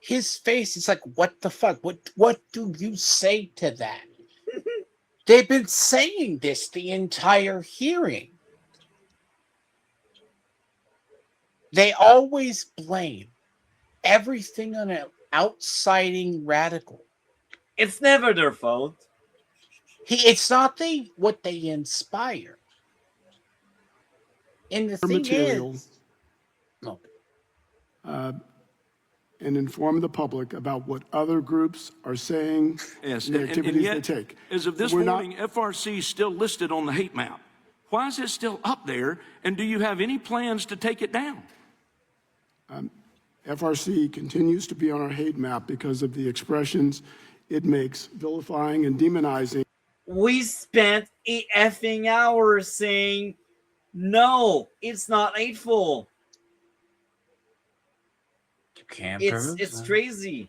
S16: His face is like, what the fuck? What do you say to that? They've been saying this the entire hearing. They always blame everything on an outsiding radical.
S1: It's never their fault.
S16: It's not what they inspire. And the thing is,
S4: and inform the public about what other groups are saying,
S22: yes,
S4: and the activities they take.
S22: As of this morning, FRC is still listed on the hate map. Why is it still up there, and do you have any plans to take it down?
S4: FRC continues to be on our hate map because of the expressions it makes, vilifying and demonizing.
S1: We spent a effing hour saying, no, it's not hateful.
S16: Can't
S1: It's crazy.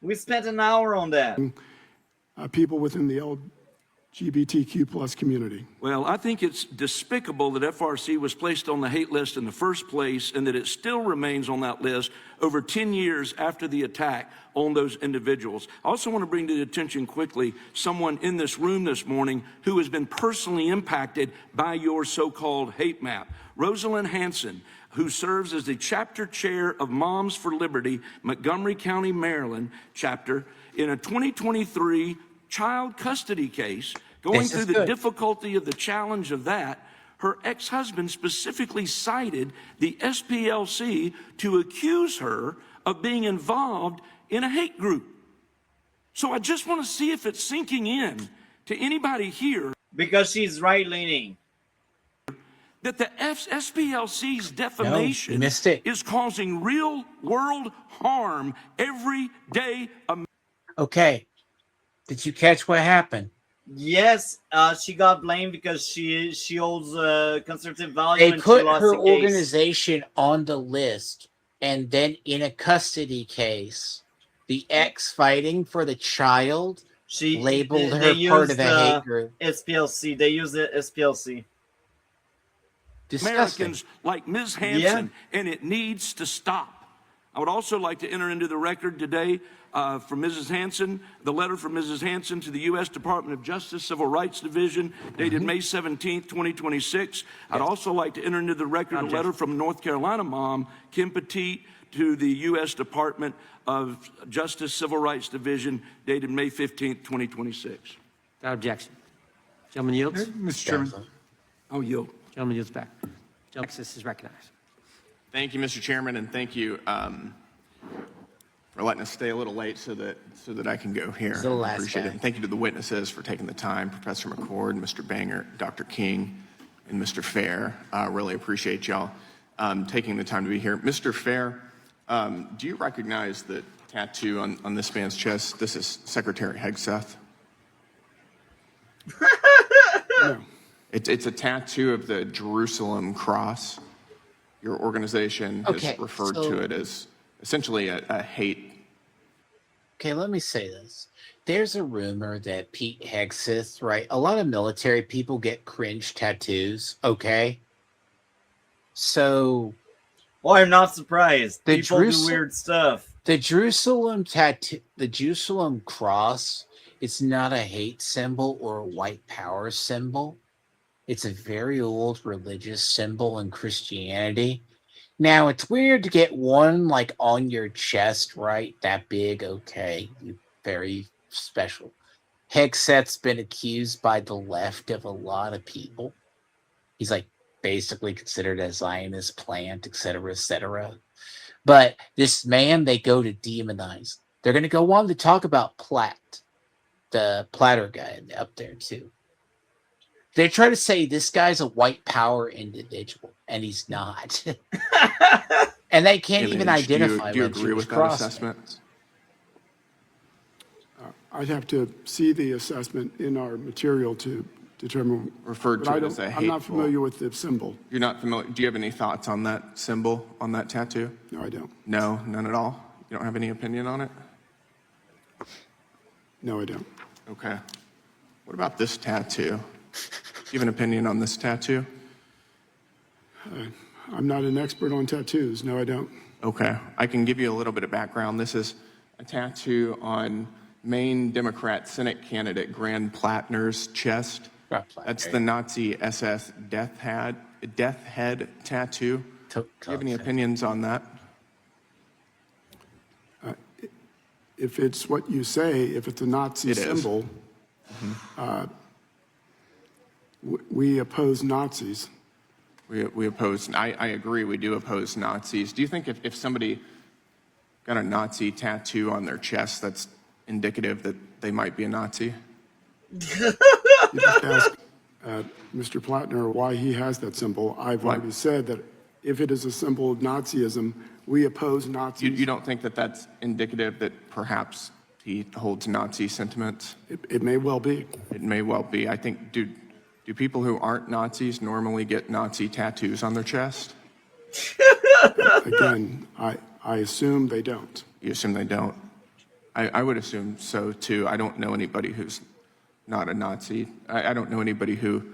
S1: We spent an hour on that.
S4: People within the LGBTQ plus community.
S8: Well, I think it's despicable that FRC was placed on the hate list in the first place and that it still remains on that list over 10 years after the attack on those individuals. I also want to bring to the attention quickly someone in this room this morning who has been personally impacted by your so-called hate map. Rosalind Hanson, who serves as the chapter chair of Moms for Liberty, Montgomery County, Maryland chapter, in a 2023 child custody case. Going through the difficulty of the challenge of that, her ex-husband specifically cited the SPLC to accuse her of being involved in a hate group. So I just want to see if it's sinking in to anybody here.
S1: Because she's right-leaning.
S8: That the SPLC's defamation is causing real world harm every day.
S16: Okay. Did you catch what happened?
S1: Yes, she got blamed because she holds conservative values.
S16: They
S1: and
S16: put
S1: she lost
S16: her
S1: the case.
S16: organization on the list, and then in a custody case, the ex fighting for the child labeled her part of the hate group.
S1: SPLC. They use the SPLC.
S8: Americans like Ms. Hanson, and it needs to stop. I would also like to enter into the record today from Mrs. Hanson, the letter from Mrs. Hanson to the U.S. Department of Justice Civil Rights Division dated May 17th, 2026. I'd also like to enter into the record a letter from North Carolina mom, Kim Petit, to the U.S. Department of Justice Civil Rights Division dated May 15th, 2026.
S2: Without objection. Gentleman yields.
S11: Mr. Chairman.
S8: I'll yield.
S2: Gentleman yields back. Justice is recognized.
S5: Thank you, Mr. Chairman, and thank you for letting us stay a little late so that I can go here.
S16: The last
S5: Appreciate
S16: guy.
S5: it. And thank you to the witnesses for taking the time, Professor McCord, Mr. Bangart, Dr. King, and Mr. Fair. Really appreciate y'all taking the time to be here. Mr. Fair, do you recognize the tattoo on this man's chest? This is Secretary Hegseth.
S4: No.
S5: It's a tattoo of the Jerusalem cross. Your organization has referred to it as essentially a hate.
S16: Okay, let me say this. There's a rumor that Pete Hegseth, right? A lot of military people get cringe tattoos, okay? So...
S1: Well, I'm not surprised. People do weird stuff.
S16: The Jerusalem tattoo, the Jerusalem cross, it's not a hate symbol or a white power symbol. It's a very old religious symbol in Christianity. Now, it's weird to get one like on your chest, right? That big, okay. Very special. Hegseth's been accused by the left of a lot of people. He's like basically considered a Zionist plant, etc., etc. But this man, they go to demonize. They're going to go on to talk about Platt, the Platter guy up there too. They try to say this guy's a white power individual, and he's not. And they can't even identify.
S5: Do you agree with that assessment?
S4: I'd have to see the assessment in our material to determine.
S5: Referred to it as a hateful.
S4: I'm not familiar with the symbol.
S5: You're not familiar. Do you have any thoughts on that symbol, on that tattoo?
S4: No, I don't.
S5: No, none at all? You don't have any opinion on it?
S4: No, I don't.
S5: Okay. What about this tattoo? Do you have an opinion on this tattoo?
S4: I'm not an expert on tattoos. No, I don't.
S5: Okay. I can give you a little bit of background. This is a tattoo on Maine Democrat Senate candidate Grand Plattner's chest. That's the Nazi SS death head tattoo. Do you have any opinions on that?
S4: If it's what you say, if it's a Nazi symbol, we oppose Nazis.
S5: We oppose, I agree, we do oppose Nazis. Do you think if somebody got a Nazi tattoo on their chest, that's indicative that they might be a Nazi?
S4: You just ask Mr. Plattner why he has that symbol. I've already said that if it is a symbol of Nazism, we oppose Nazis.
S5: You don't think that that's indicative that perhaps he holds Nazi sentiments?
S4: It may well be.
S5: It may well be. I think, do people who aren't Nazis normally get Nazi tattoos on their chest?
S4: Again, I assume they don't.
S5: You assume they don't? I would assume so too. I don't know anybody who's not a Nazi. I don't know anybody who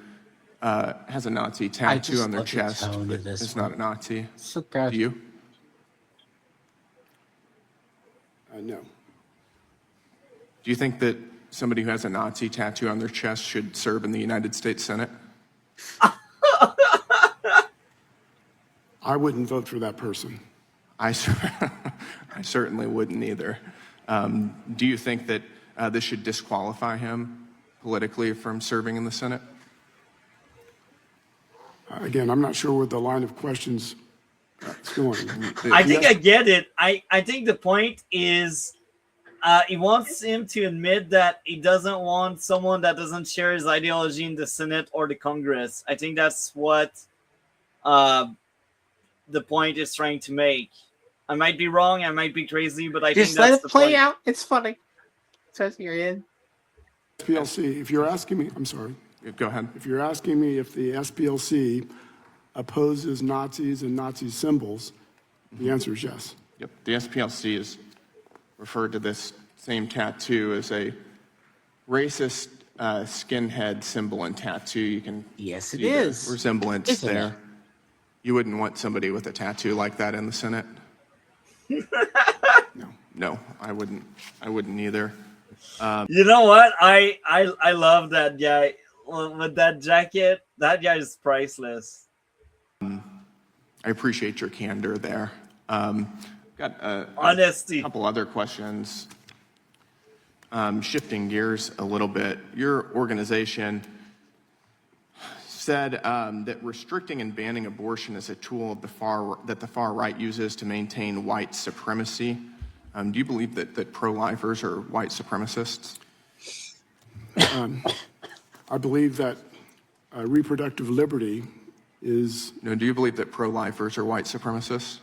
S5: has a Nazi tattoo on their chest but is not a Nazi.
S16: So proud.
S5: Do you?
S4: No.
S5: Do you think that somebody who has a Nazi tattoo on their chest should serve in the United States Senate?
S4: I wouldn't vote for that person.
S5: I certainly wouldn't either. Do you think that this should disqualify him politically from serving in the Senate?
S4: Again, I'm not sure where the line of questions is going.
S1: I think I get it. I think the point is he wants him to admit that he doesn't want someone that doesn't share his ideology in the Senate or the Congress. I think that's what the point is trying to make. I might be wrong, I might be crazy, but I think
S16: Just
S1: that's
S16: let it
S1: the
S16: play
S1: point.
S16: out. It's funny. It says you're in.
S4: SPLC, if you're asking me, I'm sorry.
S5: Go ahead.
S4: If you're asking me if the SPLC opposes Nazis and Nazi symbols, the answer is yes.
S5: Yep. The SPLC is referred to this same tattoo as a racist skinhead symbol and tattoo. You can
S16: Yes, it
S5: see the
S16: is.
S5: resemblance
S16: Isn't
S5: there.
S16: it?
S5: You wouldn't want somebody with a tattoo like that in the Senate? No, I wouldn't. I wouldn't either.
S1: You know what? I love that guy with that jacket. That guy is priceless.
S5: I appreciate your candor there. Got
S1: Honesty.
S5: A couple other questions. Shifting gears a little bit, your organization said that restricting and banning abortion is a tool of that the far right uses to maintain white supremacy. Do you believe that pro-lifers are white supremacists?
S4: I believe that reproductive liberty is...
S5: No, do you believe that pro-lifers are white supremacists?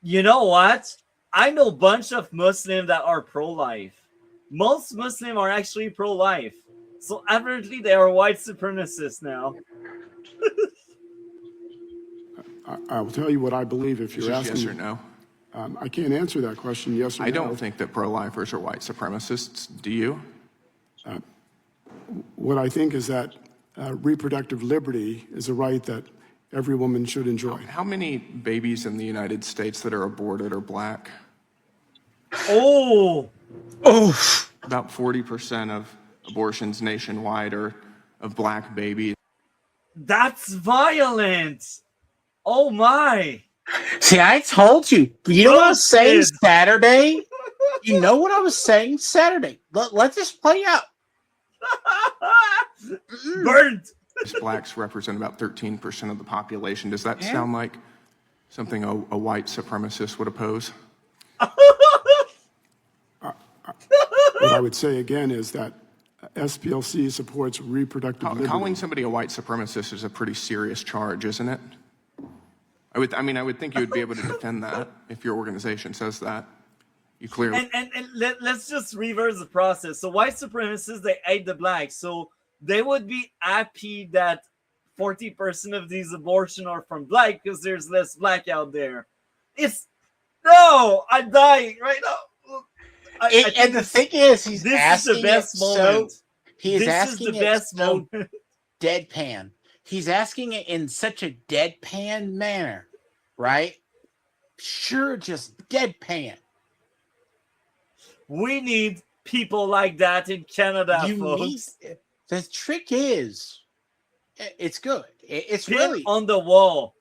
S1: You know what? I know a bunch of Muslims that are pro-life. Most Muslims are actually pro-life. So apparently they are white supremacists now.
S4: I will tell you what I believe if you're asking.
S5: Yes or no?
S4: I can't answer that question, yes or no.
S5: I don't think that pro-lifers are white supremacists. Do you?
S4: What I think is that reproductive liberty is a right that every woman should enjoy.
S5: How many babies in the United States that are aborted are black?
S1: Oh!
S5: About 40% of abortions nationwide are of black babies.
S1: That's violent! Oh my!
S16: See, I told you. You know what I was saying
S1: Roasted.
S16: Saturday? You know what I was saying Saturday? Let this play out.
S1: Burnt!
S5: Blacks represent about 13% of the population. Does that sound like something a white supremacist would oppose?
S4: What I would say again is that SPLC supports reproductive liberty.
S5: Calling somebody a white supremacist is a pretty serious charge, isn't it? I would think you would be able to defend that if your organization says that. You clearly.
S1: And let's just reverse the process. So white supremacists, they hate the blacks. So they would be happy that 40% of these abortions are from black because there's less black out there. I'm dying right now.
S16: And the thing is, he's
S1: this
S16: asking
S1: is the best
S16: it
S1: moment.
S16: so. He is
S1: This
S16: asking
S1: is the
S16: it
S1: best
S16: so
S1: moment.
S16: deadpan. He's asking it in such a deadpan manner, right? Sure, just deadpan.
S1: We need people like that in Canada, folks.
S16: The trick is, it's good. It's
S1: Pin
S16: really
S1: on the wall.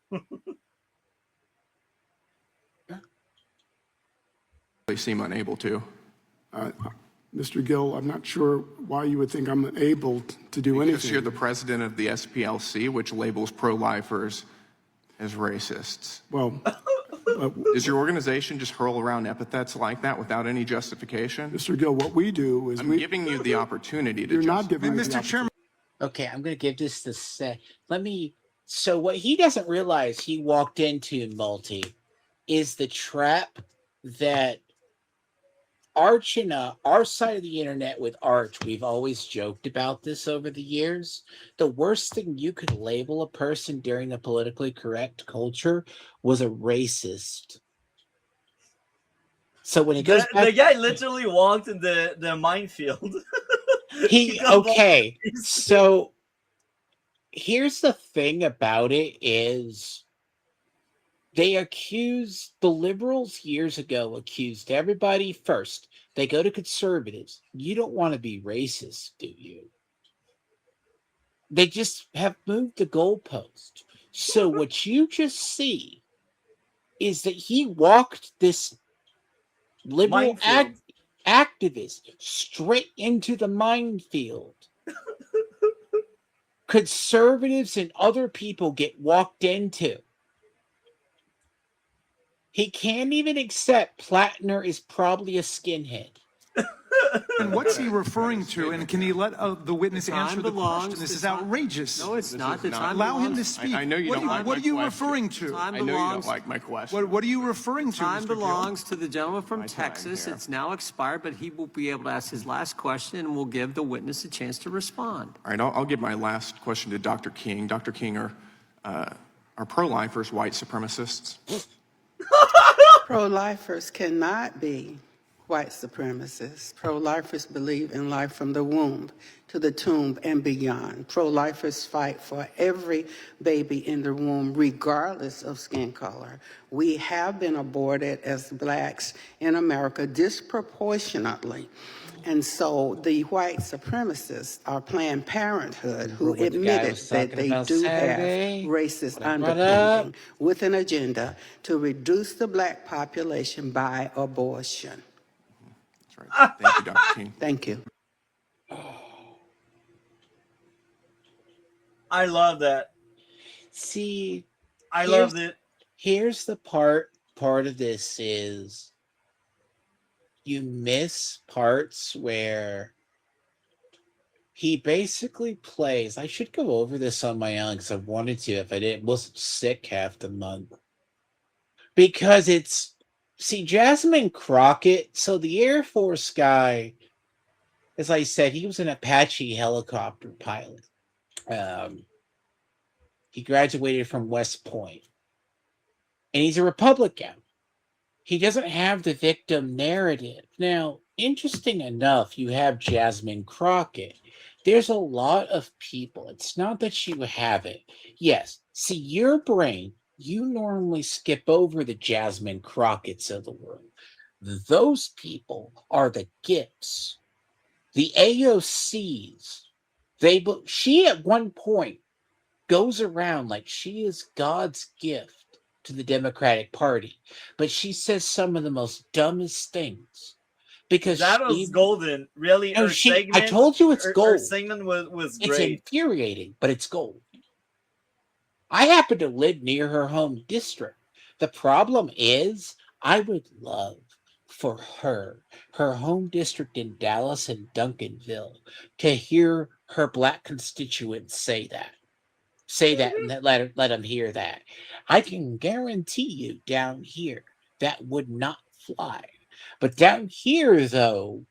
S5: They seem unable to.
S4: Mr. Gill, I'm not sure why you would think I'm able to do anything.
S5: Because you're the president of the SPLC, which labels pro-lifers as racists.
S4: Well,
S5: does your organization just hurl around epithets like that without any justification?
S4: Mr. Gill, what we do is
S5: I'm giving you the opportunity to.
S4: You're not giving me the
S16: Mr. Chairman. Okay, I'm going to give this the set. So what he doesn't realize he walked into, Multi, is the trap that Arch and our side of the internet with Arch, we've always joked about this over the years. The worst thing you could label a person during the politically correct culture was a racist. So when it goes back,
S1: the guy literally walked in the minefield.
S16: okay. So here's the thing about it is the liberals years ago accused everybody first. They go to conservatives. You don't want to be racist, do you? They just have moved the goalpost. So what you just see is that he walked this liberal activist straight into the minefield. Conservatives and other people get walked into. He can't even accept Plattner is probably a skinhead.
S3: And what's he referring to? And can he let the witness answer the question? This is outrageous.
S2: No, it's not. The time
S3: Allow him to
S2: belongs-
S3: speak.
S5: I know you don't like
S3: What
S5: my
S3: are you
S5: question.
S3: referring to?
S2: Time
S5: I know you don't
S2: belongs-
S5: like my question.
S3: What are you referring to,
S2: Time
S3: Mr. Gill?
S2: belongs to the gentleman from
S5: My time
S2: Texas.
S5: here.
S2: It's now expired, but he will be able to ask his last question, and we'll give the witness a chance to respond.
S5: All right, I'll give my last question to Dr. King. Dr. King, are pro-lifers white supremacists?
S15: Pro-lifers cannot be white supremacists. Pro-lifers believe in life from the womb to the tomb and beyond. Pro-lifers fight for every baby in the womb, regardless of skin color. We have been aborted as blacks in America disproportionately. And so the white supremacists are Planned Parenthood, who
S16: Remember what the guy
S15: admitted
S16: was
S15: that
S16: talking
S15: they
S16: about
S15: do
S16: Saturday?
S15: have racist
S16: What I brought
S15: underpinning with an agenda to reduce the black population by abortion.
S5: That's right. Thank you, Dr. King.
S15: Thank you.
S1: I love that.
S16: See,
S1: I loved it.
S16: Here's the part of this is you miss parts where he basically plays. I should go over this on my own because I wanted to if I wasn't sick half the month. Because Jasmine Crockett, so the Air Force guy, as I said, he was an Apache helicopter pilot. He graduated from West Point. And he's a Republican. He doesn't have the victim narrative. Now, interesting enough, you have Jasmine Crockett. There's a lot of people. It's not that you have it. Yes, see, your brain, you normally skip over the Jasmine Crockett's of the world. Those people are the gifts. The AOCs, she at one point goes around like she is God's gift to the Democratic Party, but she says some of the most dumbest things because
S1: that was golden. Really,
S16: no,
S1: her segment.
S16: I told you it's gold.
S1: Her segment was
S16: It's
S1: great.
S16: infuriating, but it's gold. I happen to live near her home district. The problem is, I would love for her home district in Dallas and Duncanville, to hear her black constituents say that. And let them hear that. I can guarantee you down here that would not fly. But down here, though,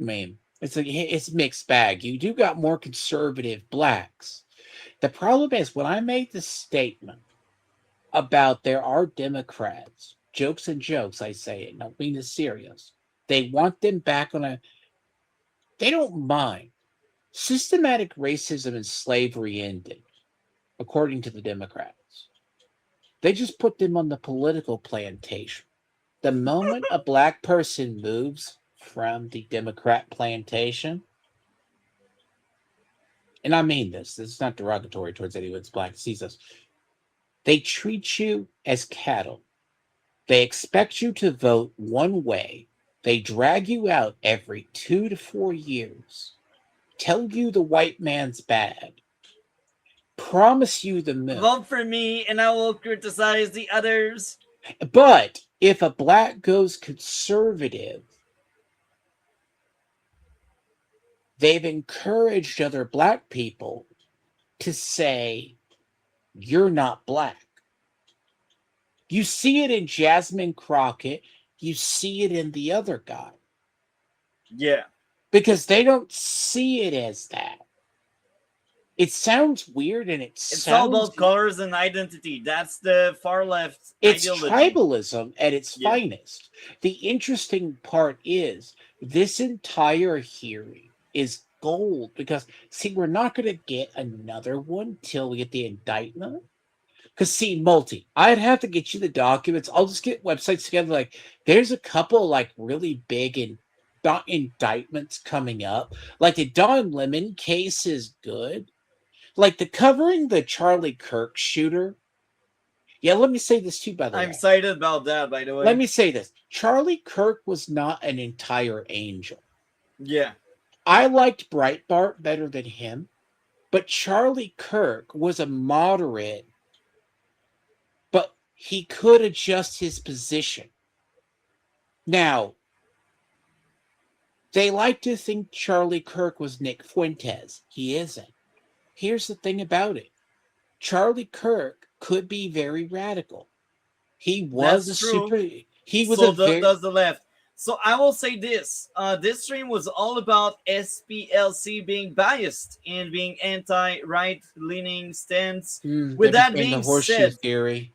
S16: I mean, it's a mixed bag. You do got more conservative blacks. The problem is when I made this statement about there are Democrats, jokes and jokes, I say it, not being serious. They want them back they don't mind. Systematic racism and slavery ended, according to the Democrats. They just put them on the political plantation. The moment a black person moves from the Democrat plantation, and I mean this is not derogatory towards anyone that's black sees us, they treat you as cattle. They expect you to vote one way. They drag you out every 2 to 4 years. Tell you the white man's bad. Promise you the moon.
S1: Vote for me and I will criticize the others.
S16: But if a black goes conservative, they've encouraged other black people to say, you're not black. You see it in Jasmine Crockett. You see it in the other guy.
S1: Yeah.
S16: Because they don't see it as that. It sounds weird, and
S1: It's all about colors and identity. That's the far left
S16: It's
S1: ideology.
S16: tribalism at its
S1: Yeah.
S16: finest. The interesting part is this entire hearing is gold because, see, we're not going to get another one till we get the indictment. Because, see, Multi, I'd have to get you the documents. I'll just get websites together. Like, there's a couple, like, really big indictments coming up. Like, the Don Lemon case is good. Like, the covering the Charlie Kirk shooter. Yeah, let me say this too, by the way.
S1: I'm excited about that, by the way.
S16: Let me say this. Charlie Kirk was not an entire angel.
S1: Yeah.
S16: I liked Breitbart better than him, but Charlie Kirk was a moderate, but he could adjust his position. Now, they like to think Charlie Kirk was Nick Fuentes. He isn't. Here's the thing about it. Charlie Kirk could be very radical. He was
S1: That's
S16: a
S1: true.
S16: super. He was
S1: so
S16: a very.
S1: does the left. So I will say this: this stream was all about SPLC being biased and being anti-right-leaning stance. With that being
S16: the horseshoe
S1: said,
S16: theory.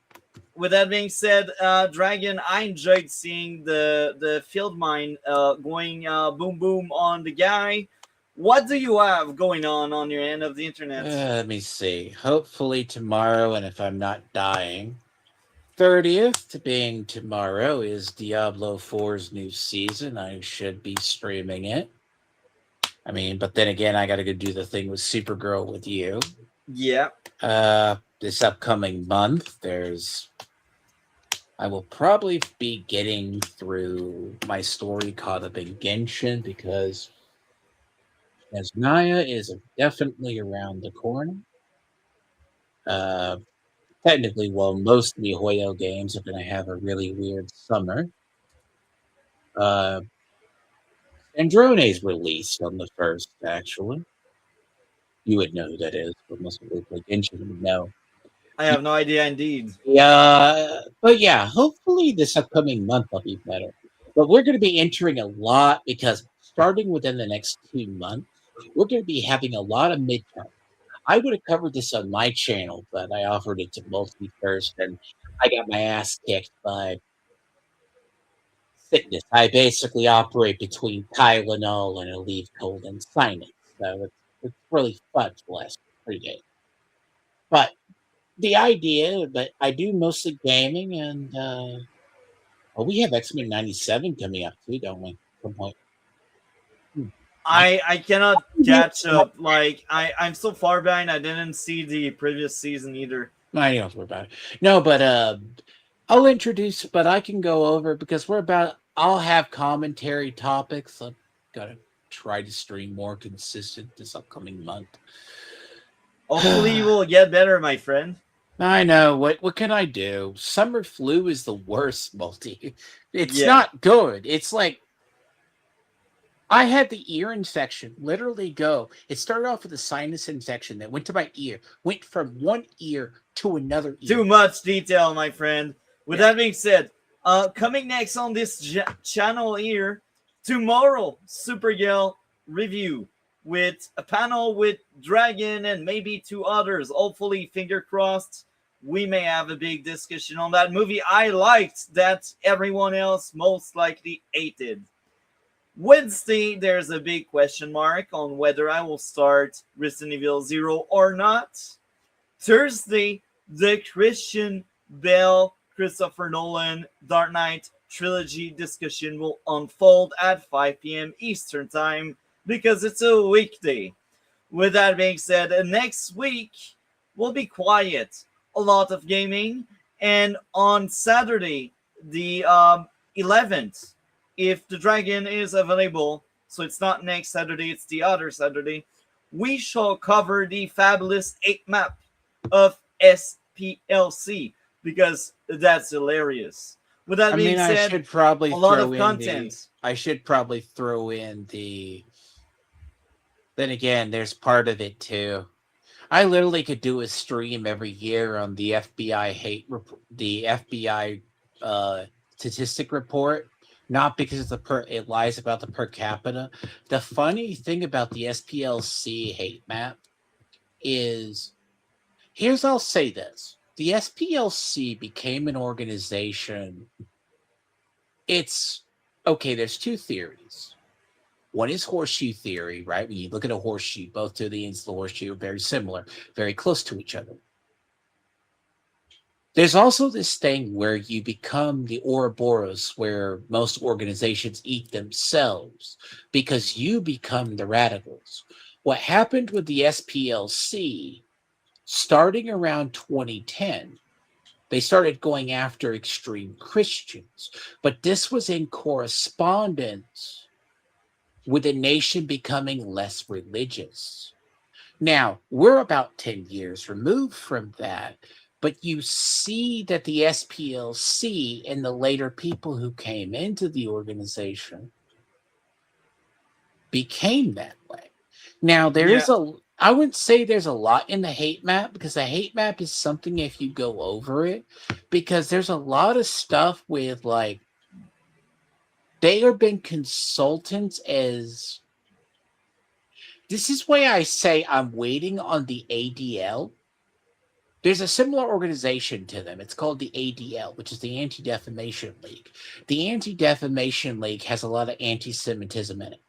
S1: With that being said, Dragon, I enjoyed seeing the field mine going boom boom on the guy. What do you have going on your end of the internet?
S16: Let me see. Hopefully tomorrow, and if I'm not dying, 30th being tomorrow is Diablo 4's new season. I should be streaming it. I mean, but then again, I got to go do the thing with Supergirl with you.
S1: Yeah.
S16: This upcoming month, I will probably be getting through my story caught up in Genshin because Naya is definitely around the corner. Technically, well, most MiHoYo games are going to have a really weird summer. Androne's released on the 1st, actually. You would know who that is, but most people play Genshin would know.
S1: I have no idea, indeed.
S16: Yeah, but yeah, hopefully this upcoming month will be better. But we're going to be entering a lot because starting within the next 2 months, we're going to be having a lot of midterms. I would have covered this on my channel, but I offered it to Multi first, and I got my ass kicked by sickness. I basically operate between Tylenol and Aleve cold and sinus, so it's really fun for the last 3 days. But the idea, but I do mostly gaming, and we have X-Men 97 coming up too, don't we? At some point.
S1: I cannot catch up. Like I'm so far behind. I didn't see the previous season either.
S16: I don't worry about it. No, but I'll introduce. But I can go over because I'll have commentary topics. I've got to try to stream more consistent this upcoming month.
S1: Hopefully, you will get better, my friend.
S16: I know. What can I do? Summer flu is the worst, Multi. It's not good. It's like I had the ear infection literally go. It started off with a sinus infection that went to my ear, went from one ear to another ear.
S1: Too much detail, my friend. With that being said, coming next on this channel here, tomorrow, Supergirl review with a panel with Dragon and maybe 2 others. Hopefully, finger crossed, we may have a big discussion on that movie I liked that everyone else most likely hated. Wednesday, there's a big question mark on whether I will start Resident Evil 0 or not. Thursday, the Christian Bale, Christopher Nolan, Dark Knight trilogy discussion will unfold at 5 p.m. Eastern Time because it's a weekday. With that being said, next week will be quiet. A lot of gaming. And on Saturday, the 11th, if the Dragon is available, so it's not next Saturday, it's the other Saturday, we shall cover the fabulous 8 map of SPLC because that's hilarious. With that being said,
S16: I should probably
S1: a lot of content.
S16: I should probably throw in the. Then again, there's part of it too. I literally could do a stream every year on the FBI statistic report. Not because it lies about the per capita. The funny thing about the SPLC hate map is, I'll say this. The SPLC became an organization. It's, okay, there's two theories. One is horseshoe theory, right? When you look at a horseshoe, both to the ends of the horseshoe are very similar, very close to each other. There's also this thing where you become the Ouroboros, where most organizations eat themselves because you become the radicals. What happened with the SPLC, starting around 2010, they started going after extreme Christians, but this was in correspondence with the nation becoming less religious. Now, we're about 10 years removed from that, but you see that the SPLC and the later people who came into the organization became that way. Now, I wouldn't say there's a lot in the hate map, because the hate map is something if you go over it, because there's a lot of stuff with, like, they have been consultants as, this is why I say I'm waiting on the ADL. There's a similar organization to them. It's called the ADL, which is the Anti-Defamation League. The Anti-Defamation League has a lot of anti-Semitism in it.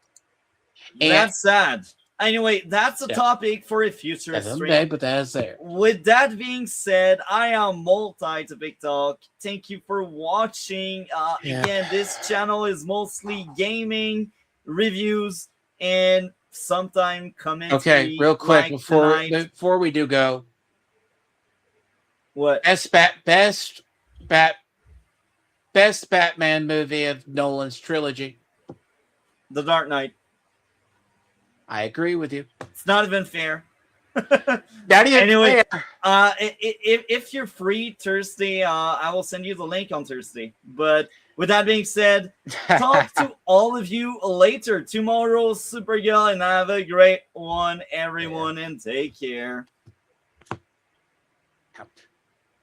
S16: And
S1: that's sad. Anyway, that's a topic for a future stream.
S16: But that is there.
S1: With that being said, I am Multi-Topic Talk. Thank you for watching. Again, this channel is mostly gaming, reviews, and sometime commentary.
S16: Okay, real quick,
S1: like
S16: before we do go.
S1: What?
S16: Best Batman movie of Nolan's trilogy.
S1: The Dark Knight.
S16: I agree with you.
S1: It's not even fair.
S16: Not even
S1: anyway,
S16: fair.
S1: If you're free Thursday, I will send you the link on Thursday. But with that being said, talk to all of you later tomorrow, Supergirl, and have a great one, everyone, and take care.